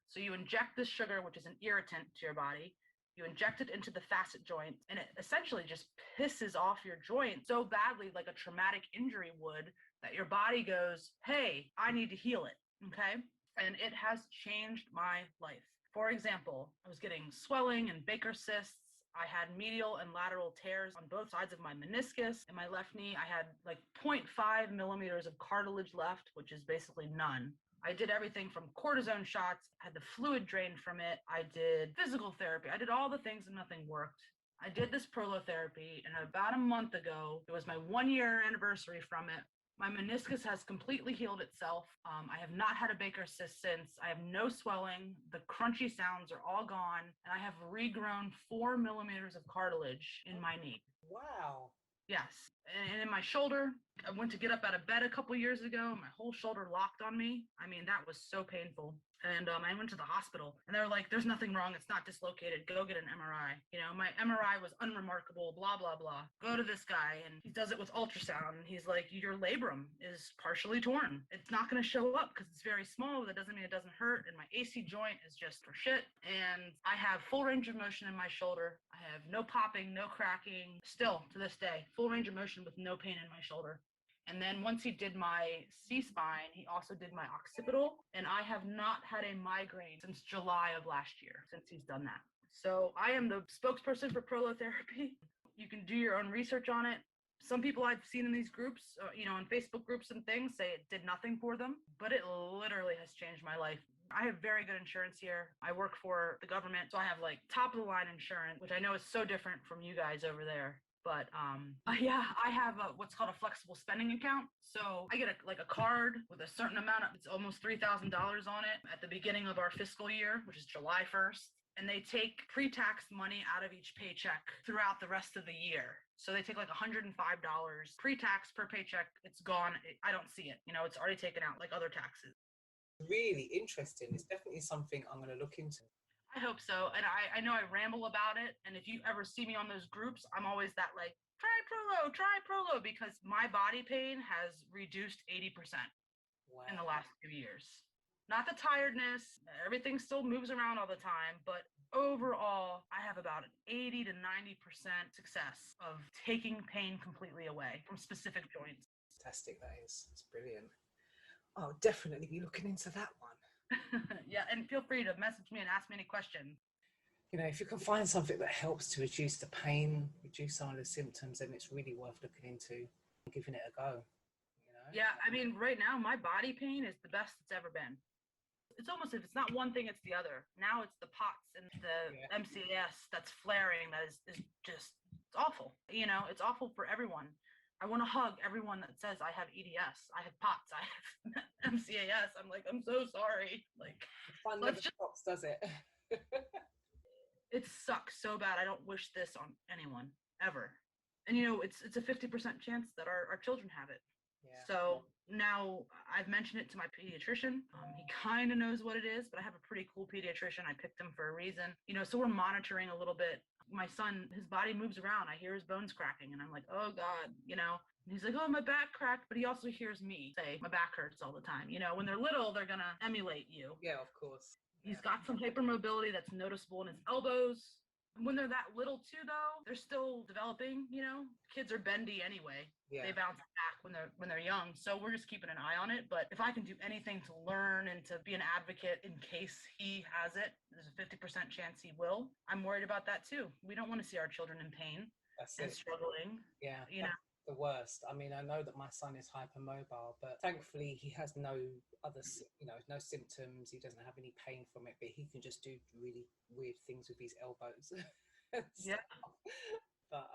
Speaker 7: So you inject this sugar, which is an irritant to your body. You inject it into the facet joint, and it essentially just pisses off your joint so badly, like a traumatic injury would, that your body goes, hey, I need to heal it, okay? And it has changed my life. For example, I was getting swelling and Baker cysts. I had medial and lateral tears on both sides of my meniscus. In my left knee, I had like 0.5 millimeters of cartilage left, which is basically none. I did everything from cortisone shots, had the fluid drained from it. I did physical therapy. I did all the things and nothing worked. I did this prolotherapy, and about a month ago, it was my 1-year anniversary from it. My meniscus has completely healed itself. I have not had a Baker cyst since. I have no swelling. The crunchy sounds are all gone, and I have regrown 4 millimeters of cartilage in my knee.
Speaker 1: Wow.
Speaker 7: Yes. And in my shoulder, I went to get up out of bed a couple years ago. My whole shoulder locked on me. I mean, that was so painful. And I went to the hospital, and they were like, there's nothing wrong. It's not dislocated. Go get an MRI. You know, my MRI was unremarkable, blah, blah, blah. Go to this guy, and he does it with ultrasound. And he's like, your labrum is partially torn. It's not going to show up because it's very small, but that doesn't mean it doesn't hurt. And my AC joint is just for shit. And I have full range of motion in my shoulder. I have no popping, no cracking. Still, to this day, full range of motion with no pain in my shoulder. And then once he did my C-spine, he also did my occipital. And I have not had a migraine since July of last year, since he's done that. So I am the spokesperson for prolotherapy. You can do your own research on it. Some people I've seen in these groups, in Facebook groups and things, say it did nothing for them, but it literally has changed my life. I have very good insurance here. I work for the government, so I have like top of the line insurance, which I know is so different from you guys over there. But I have what's called a flexible spending account. So I get a card with a certain amount it's almost $3,000 on it at the beginning of our fiscal year, which is July 1st. And they take pre-tax money out of each paycheck throughout the rest of the year. So they take like $105 pre-tax per paycheck. It's gone. I don't see it. It's already taken out like other taxes.
Speaker 1: Really interesting. It's definitely something I'm going to look into.
Speaker 7: I hope so. And I know I ramble about it. And if you ever see me on those groups, I'm always that like, try Prolo, because my body pain has reduced 80% in the last 2 years. Not the tiredness, everything still moves around all the time, but overall, I have about an 80 to 90% success of taking pain completely away from specific joints.
Speaker 1: Fantastic, that is. It's brilliant. I'll definitely be looking into that one.
Speaker 7: Yeah, and feel free to message me and ask me any questions.
Speaker 1: If you can find something that helps to reduce the pain, reduce some of the symptoms, then it's really worth looking into and giving it a go.
Speaker 7: Yeah, I mean, right now, my body pain is the best it's ever been. It's almost if it's not one thing, it's the other. Now it's the POTS and the MCAS that's flaring. That is just it's awful. It's awful for everyone. I want to hug everyone that says I have EDS, I have POTS, I have MCAS. I'm like, I'm so sorry. Like,
Speaker 1: fun never stops, does it?
Speaker 7: It sucks so bad. I don't wish this on anyone ever. And it's a 50% chance that our children have it. Yeah. So now I've mentioned it to my pediatrician. He kind of knows what it is, but I have a pretty cool pediatrician. I picked him for a reason. So we're monitoring a little bit. My son, his body moves around. I hear his bones cracking and I'm like, oh God, And he's like, oh, my back cracked. But he also hears me say my back hurts all the time. When they're little, they're going to emulate you.
Speaker 1: Yeah, of course.
Speaker 7: He's got some hypermobility that's noticeable in his elbows. When they're that little too, though, they're still developing, Kids are bendy anyway. Yeah. They bounce back when they're young. So we're just keeping an eye on it. But if I can do anything to learn and to be an advocate in case he has it, there's a 50% chance he will. I'm worried about that too. We don't want to see our children in pain and struggling.
Speaker 1: Yeah. The worst. I mean, I know that my son is hypermobile, but thankfully he has no other, no symptoms. He doesn't have any pain from it, but he can just do really weird things with his elbows.
Speaker 7: Yeah.
Speaker 1: But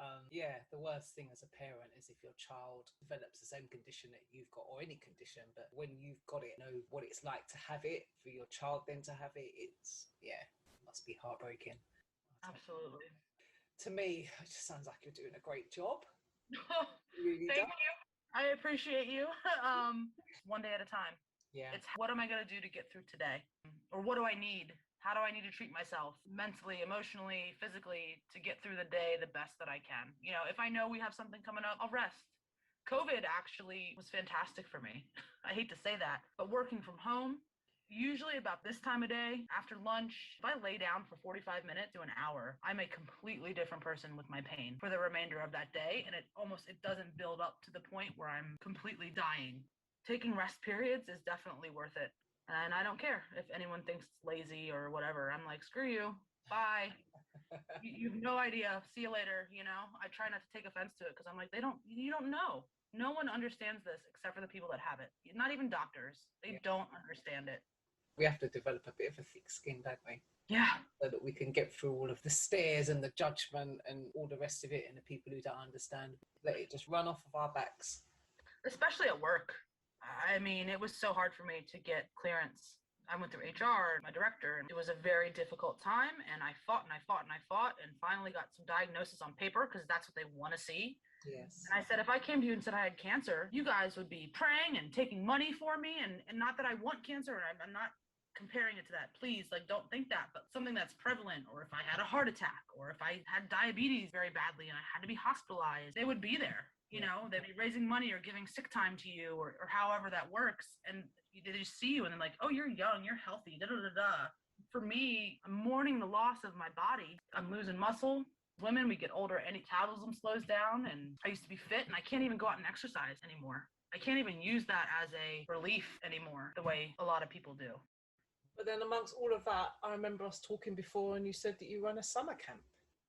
Speaker 1: the worst thing as a parent is if your child develops the same condition that you've got, or any condition, but when you've got it, know what it's like to have it, for your child then to have it, it must be heartbreaking.
Speaker 7: Absolutely.
Speaker 1: To me, it just sounds like you're doing a great job.
Speaker 7: Really Thank you. I appreciate you. One day at a time. Yeah. It's what am I going to do to get through today? Or what do I need? How do I need to treat myself mentally, emotionally, physically to get through the day the best that I can? If I know we have something coming up, I'll rest. COVID actually was fantastic for me. I hate to say that, but working from home, usually about this time of day, after lunch, if I lay down for 45 minutes to an hour, I'm a completely different person with my pain for the remainder of that day. And it doesn't build up to the point where I'm completely dying. Taking rest periods is definitely worth it. And I don't care if anyone thinks it's lazy or whatever. I'm like, screw you. Bye. You have no idea. See you later. I try not to take offense to it because I'm like, you don't know. No one understands this except for the people that have it. Not even doctors. They don't understand it.
Speaker 1: We have to develop a bit of a thick skin, don't we?
Speaker 7: Yeah.
Speaker 1: So that we can get through all of the stares and the judgment and all the rest of it, and the people who don't understand, let it just run off of our backs. Especially at work. I mean, it was so hard for me to get clearance. I went through HR, my director, and it was a very difficult time. And I fought and finally got some diagnosis on paper because that's what they want to see. Yes. And I said, if I came to you and said I had cancer, you guys would be praying and taking money for me. And not that I want cancer, and I'm not comparing it to that. Please, don't think that, but something that's prevalent, or if I had a heart attack, or if I had diabetes very badly and I had to be hospitalized, they would be there. They'd be raising money or giving sick time to you or however that works. And they just see you and they're like, oh, you're young, you're healthy, da-da-da-da. For me, I'm mourning the loss of my body. I'm losing muscle. Women, we get older, any metabolism slows down, and I used to be fit and I can't even go out and exercise anymore. I can't even use that as a relief anymore the way a lot of people do. But then amongst all of that, I remember us talking before and you said that you run a summer camp.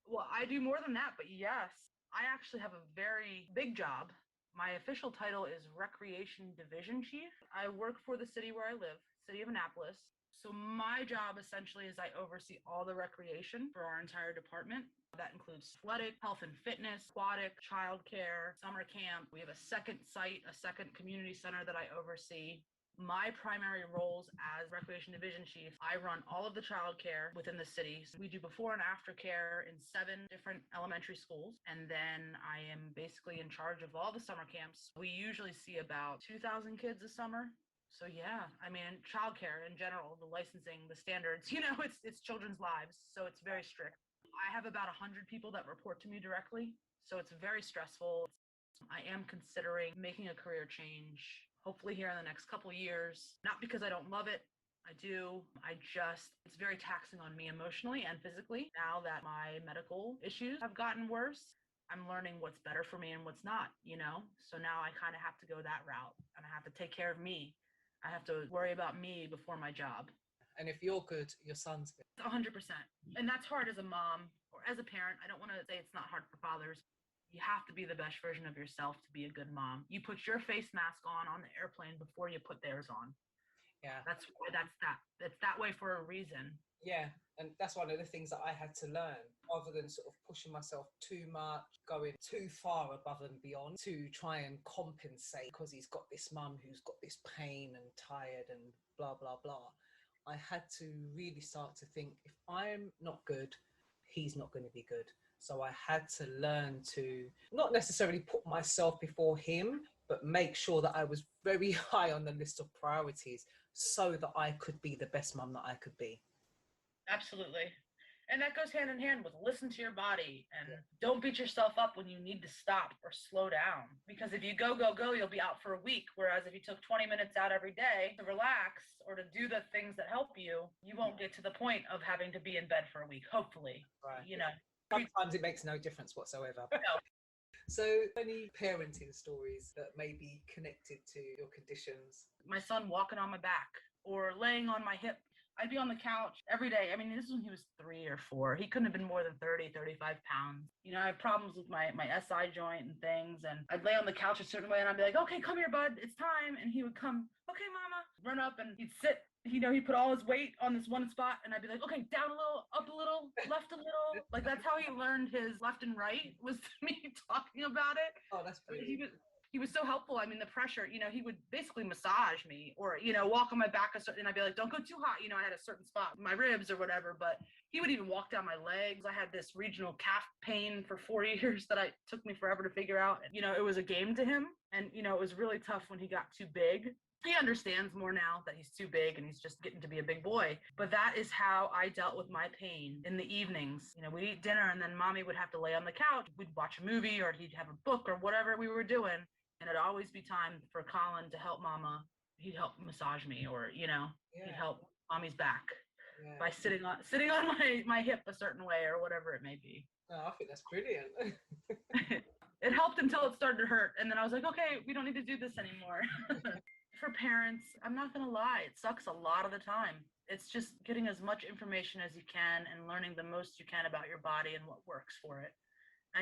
Speaker 1: Well, I do more than that, but yes.
Speaker 7: I actually have a very big job. My official title is Recreation Division Chief. I work for the city where I live, City of Annapolis. So my job essentially is I oversee all the recreation for our entire department. That includes athletic, health and fitness, aquatic, childcare, summer camp. We have a second site, a second community center that I oversee. My primary roles as Recreation Division Chief, I run all of the childcare within the city. We do before and after care in 7 different elementary schools. And then I am basically in charge of all the summer camps. We usually see about 2,000 kids a summer. So yeah, I mean, childcare in general, the licensing, the standards, it's children's lives. So it's very strict. I have about 100 people that report to me directly. So it's very stressful. I am considering making a career change, hopefully here in the next couple years, not because I don't love it. I do. It's very taxing on me emotionally and physically. Now that my medical issues have gotten worse, I'm learning what's better for me and what's not, So now I kind of have to go that route and I have to take care of me. I have to worry about me before my job.
Speaker 1: And if you're good, your son's good.
Speaker 7: 100%. And that's hard as a mom or as a parent. I don't want to say it's not hard for fathers. You have to be the best version of yourself to be a good mom. You put your face mask on the airplane before you put theirs on.
Speaker 1: Yeah.
Speaker 7: That's that. It's that way for a reason.
Speaker 1: Yeah. And that's one of the things that I had to learn, rather than sort of pushing myself too much, going too far above and beyond to try and compensate because he's got this mum who's got this pain and tired and blah, blah, blah. I had to really start to think, if I'm not good, he's not going to be good. So I had to learn to not necessarily put myself before him, but make sure that I was very high on the list of priorities so that I could be the best mum that I could be.
Speaker 7: Absolutely. And that goes hand in hand with listen to your body and don't beat yourself up when you need to stop or slow down. Because if you go, you'll be out for a week. Whereas if you took 20 minutes out every day to relax or to do the things that help you, you won't get to the point of having to be in bed for a week, hopefully.
Speaker 1: Right.
Speaker 7: Sometimes
Speaker 1: it makes no difference whatsoever.
Speaker 7: No.
Speaker 1: So any parenting stories that may be connected to your conditions?
Speaker 7: My son walking on my back or laying on my hip. I'd be on the couch every day. I mean, this is when he was 3 or 4. He couldn't have been more than 30, 35 pounds. I have problems with my SI joint and things. And I'd lay on the couch a certain way and I'd be like, okay, come here, bud. It's time. And he would come, okay, mama, run up and he'd sit. He'd put all his weight on this one spot. And I'd be like, okay, down a little, up a little, left a little. Like that's how he learned his left and right, was me talking about it.
Speaker 1: Oh, that's brilliant.
Speaker 7: He was so helpful. I mean, the pressure, he would basically massage me or, walk on my back and I'd be like, don't go too hot. I had a certain spot, my ribs or whatever, but he would even walk down my legs. I had this regional calf pain for 4 years that took me forever to figure out. It was a game to him. And, it was really tough when he got too big. He understands more now that he's too big and he's just getting to be a big boy. But that is how I dealt with my pain in the evenings. We'd eat dinner and then mommy would have to lay on the couch. We'd watch a movie or he'd have a book or whatever we were doing. And it'd always be time for Colin to help mama. He'd help massage me or, he'd help mommy's back by sitting on my hip a certain way or whatever it may be.
Speaker 1: Oh, I think that's brilliant.
Speaker 7: It helped until it started to hurt. And then I was like, okay, we don't need to do this anymore. For parents, I'm not going to lie, it sucks a lot of the time. It's just getting as much information as you can and learning the most you can about your body and what works for it.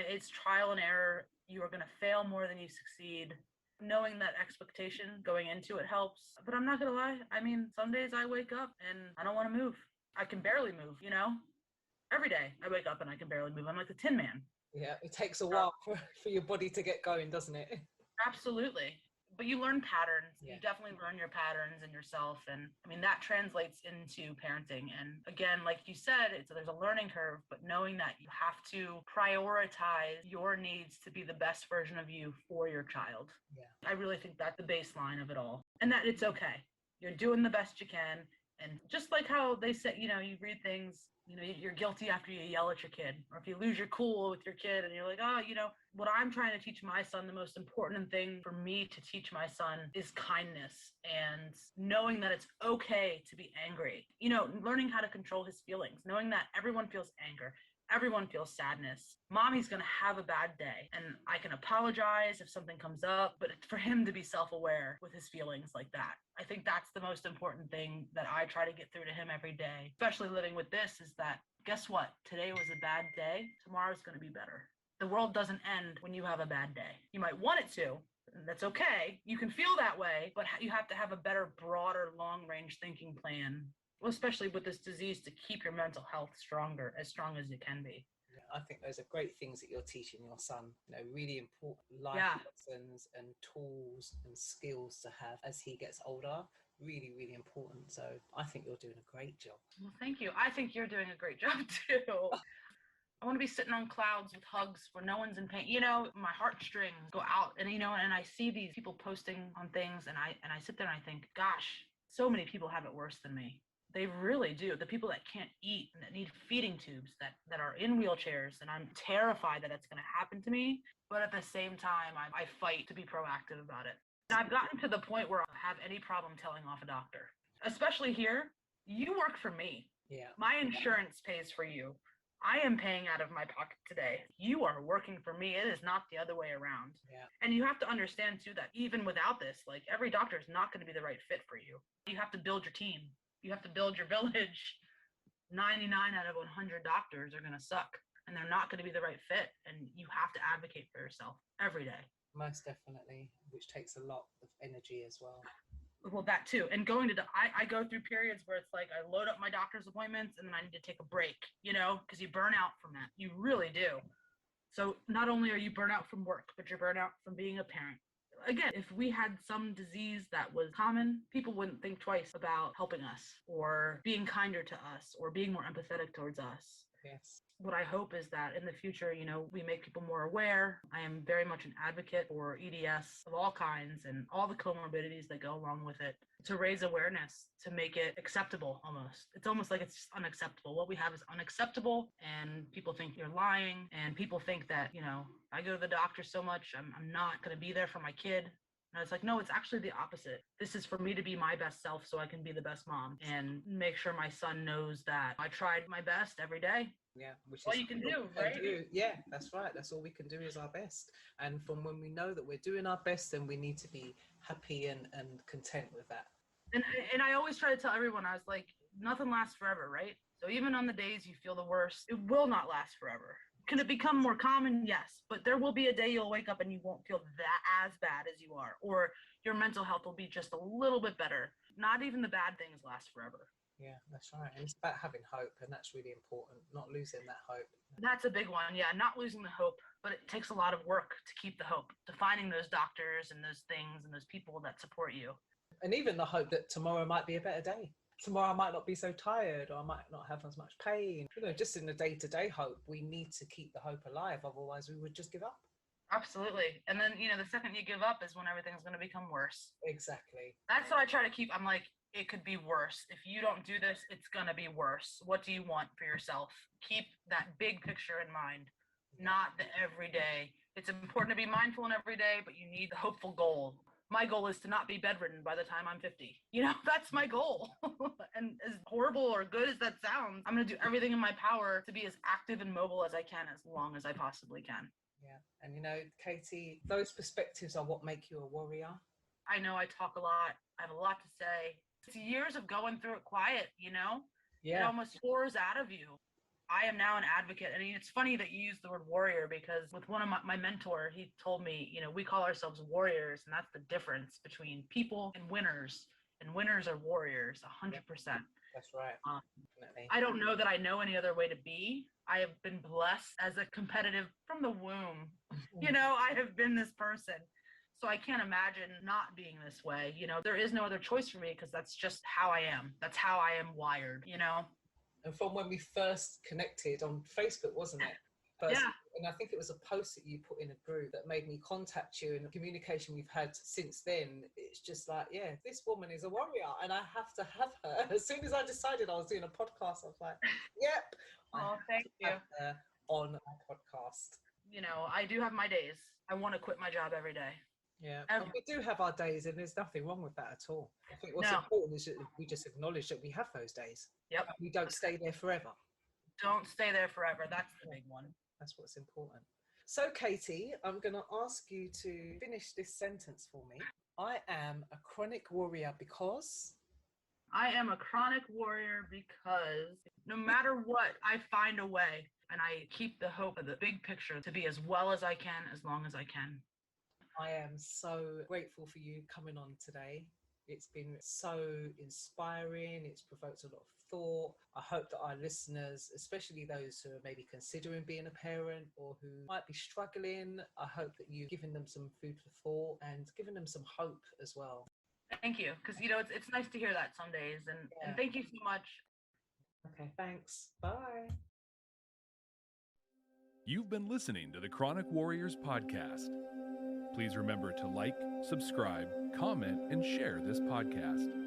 Speaker 7: It's trial and error. You are going to fail more than you succeed. Knowing that expectation going into it helps. But I'm not going to lie. I mean, some days I wake up and I don't want to move. I can barely move, Every day I wake up and I can barely move. I'm like the Tin Man.
Speaker 1: Yeah, it takes a while for your body to get going, doesn't it?
Speaker 7: Absolutely. But you learn patterns.
Speaker 1: Yeah.
Speaker 7: You definitely learn your patterns in yourself. And I mean, that translates into parenting. And again, like you said, there's a learning curve, but knowing that you have to prioritize your needs to be the best version of you for your child.
Speaker 1: Yeah.
Speaker 7: I really think that's the baseline of it all. And that it's okay. You're doing the best you can. And just like how they say, you read things, you're guilty after you yell at your kid, or if you lose your cool with your kid and you're like, oh, what I'm trying to teach my son, the most important thing for me to teach my son is kindness and knowing that it's okay to be angry, learning how to control his feelings, knowing that everyone feels anger. Everyone feels sadness. Mommy's going to have a bad day and I can apologize if something comes up, but for him to be self-aware with his feelings like that, I think that's the most important thing that I try to get through to him every day, especially living with this, is that guess what? Today was a bad day. Tomorrow's going to be better. The world doesn't end when you have a bad day. You might want it to, and that's okay. You can feel that way, but you have to have a better, broader, long-range thinking plan, well, especially with this disease, to keep your mental health stronger, as strong as it can be.
Speaker 1: I think those are great things that you're teaching your son, really important life lessons and tools and skills to have as he gets older. Really, really important. So I think you're doing a great job.
Speaker 7: Well, thank you. I think you're doing a great job too. I want to be sitting on clouds with hugs where no one's in pain. My heartstrings go out, and and I see these people posting on things, and I sit there and I think, gosh, so many people have it worse than me. They really do. The people that can't eat and that need feeding tubes, that are in wheelchairs, and I'm terrified that it's going to happen to me. But at the same time, I fight to be proactive about it. And I've gotten to the point where I have any problem telling off a doctor, especially here. You work for me.
Speaker 1: Yeah.
Speaker 7: My insurance pays for you. I am paying out of my pocket today. You are working for me. It is not the other way around.
Speaker 1: Yeah.
Speaker 7: And you have to understand too that even without this, like, every doctor is not going to be the right fit for you. You have to build your team. You have to build your village. 99 out of 100 doctors are going to suck, and they're not going to be the right fit. And you have to advocate for yourself every day.
Speaker 1: Most definitely, which takes a lot of energy as well.
Speaker 7: Well, that too. And I go through periods where it's like I load up my doctor's appointments and then I need to take a break, because you burn out from that. You really do. So not only are you burnt out from work, but you're burnt out from being a parent. Again, if we had some disease that was common, people wouldn't think twice about helping us or being kinder to us or being more empathetic towards us.
Speaker 1: Yes.
Speaker 7: What I hope is that in the future, we make people more aware. I am very much an advocate for EDS of all kinds and all the comorbidities that go along with it, to raise awareness, to make it acceptable almost. It's almost like it's just unacceptable. What we have is unacceptable, and people think you're lying, and people think that, I go to the doctor so much, I'm not going to be there for my kid. And it's like, no, it's actually the opposite. This is for me to be my best self so I can be the best mom and make sure my son knows that I tried my best every day.
Speaker 1: Yeah, which
Speaker 7: all
Speaker 1: is
Speaker 7: you can do, right?
Speaker 1: Yeah, that's right. That's all we can do is our best. And from when we know that we're doing our best, then we need to be happy and content with that.
Speaker 7: And I always try to tell everyone, I was like, nothing lasts forever, right? So even on the days you feel the worst, it will not last forever. Can it become more common? Yes. But there will be a day you'll wake up and you won't feel that as bad as you are. Or your mental health will be just a little bit better. Not even the bad things last forever.
Speaker 1: Yeah, that's right. And it's about having hope, and that's really important, not losing that hope.
Speaker 7: That's a big one. Yeah, not losing the hope, but it takes a lot of work to keep the hope, to finding those doctors and those things and those people that support you.
Speaker 1: And even the hope that tomorrow might be a better day. Tomorrow I might not be so tired, or I might not have as much pain. Just in the day-to-day hope, we need to keep the hope alive. Otherwise, we would just give up.
Speaker 7: Absolutely. And then, the second you give up is when everything's going to become worse.
Speaker 1: Exactly.
Speaker 7: That's what I try to keep. I'm like, it could be worse. If you don't do this, it's going to be worse. What do you want for yourself? Keep that big picture in mind, not the everyday. It's important to be mindful in every day, but you need the hopeful goal. My goal is to not be bedridden by the time I'm 50. That's my goal. And as horrible or good as that sounds, I'm going to do everything in my power to be as active and mobile as I can, as long as I possibly can.
Speaker 1: Yeah. And Katy, those perspectives are what make you a warrior.
Speaker 7: I know I talk a lot. I have a lot to say. It's years of going through it quiet,
Speaker 1: Yeah.
Speaker 7: It almost pours out of you. I am now an advocate. And it's funny that you use the word warrior, because with one of my mentor, he told me, we call ourselves warriors, and that's the difference between people and winners. And winners are warriors, 100%.
Speaker 1: That's right. Definitely.
Speaker 7: I don't know that I know any other way to be. I have been blessed as a competitive from the womb. I have been this person. So I can't imagine not being this way. There is no other choice for me, because that's just how I am. That's how I am wired,
Speaker 1: And from when we first connected on Facebook, wasn't it?
Speaker 7: Yeah.
Speaker 1: And I think it was a post that you put in a group that made me contact you, and the communication we've had since then, it's just like, yeah, this woman is a warrior and I have to have her. As soon as I decided I was doing a podcast, I was like, yep.
Speaker 7: Oh, thank you.
Speaker 1: Have her on a podcast.
Speaker 7: I do have my days. I want to quit my job every day.
Speaker 1: Yeah, and we do have our days, and there's nothing wrong with that at all. I think what's important is that we just acknowledge that we have those days.
Speaker 7: Yep.
Speaker 1: We don't stay there forever.
Speaker 7: Don't stay there forever. That's the big one.
Speaker 1: That's what's important. So, Katy, I'm going to ask you to finish this sentence for me. I am a chronic warrior because...
Speaker 7: I am a chronic warrior because no matter what, I find a way. And I keep the hope of the big picture to be as well as I can, as long as I can.
Speaker 1: I am so grateful for you coming on today. It's been so inspiring. It's provoked a lot of thought. I hope that our listeners, especially those who are maybe considering being a parent or who might be struggling, I hope that you've given them some food for thought and given them some hope as well.
Speaker 7: Thank you. Because, it's nice to hear that some days. And thank you so much.
Speaker 1: Okay, thanks. Bye.
Speaker 8: You've been listening to the Chronic Warriors podcast. Please remember to like, subscribe, comment, and share this podcast.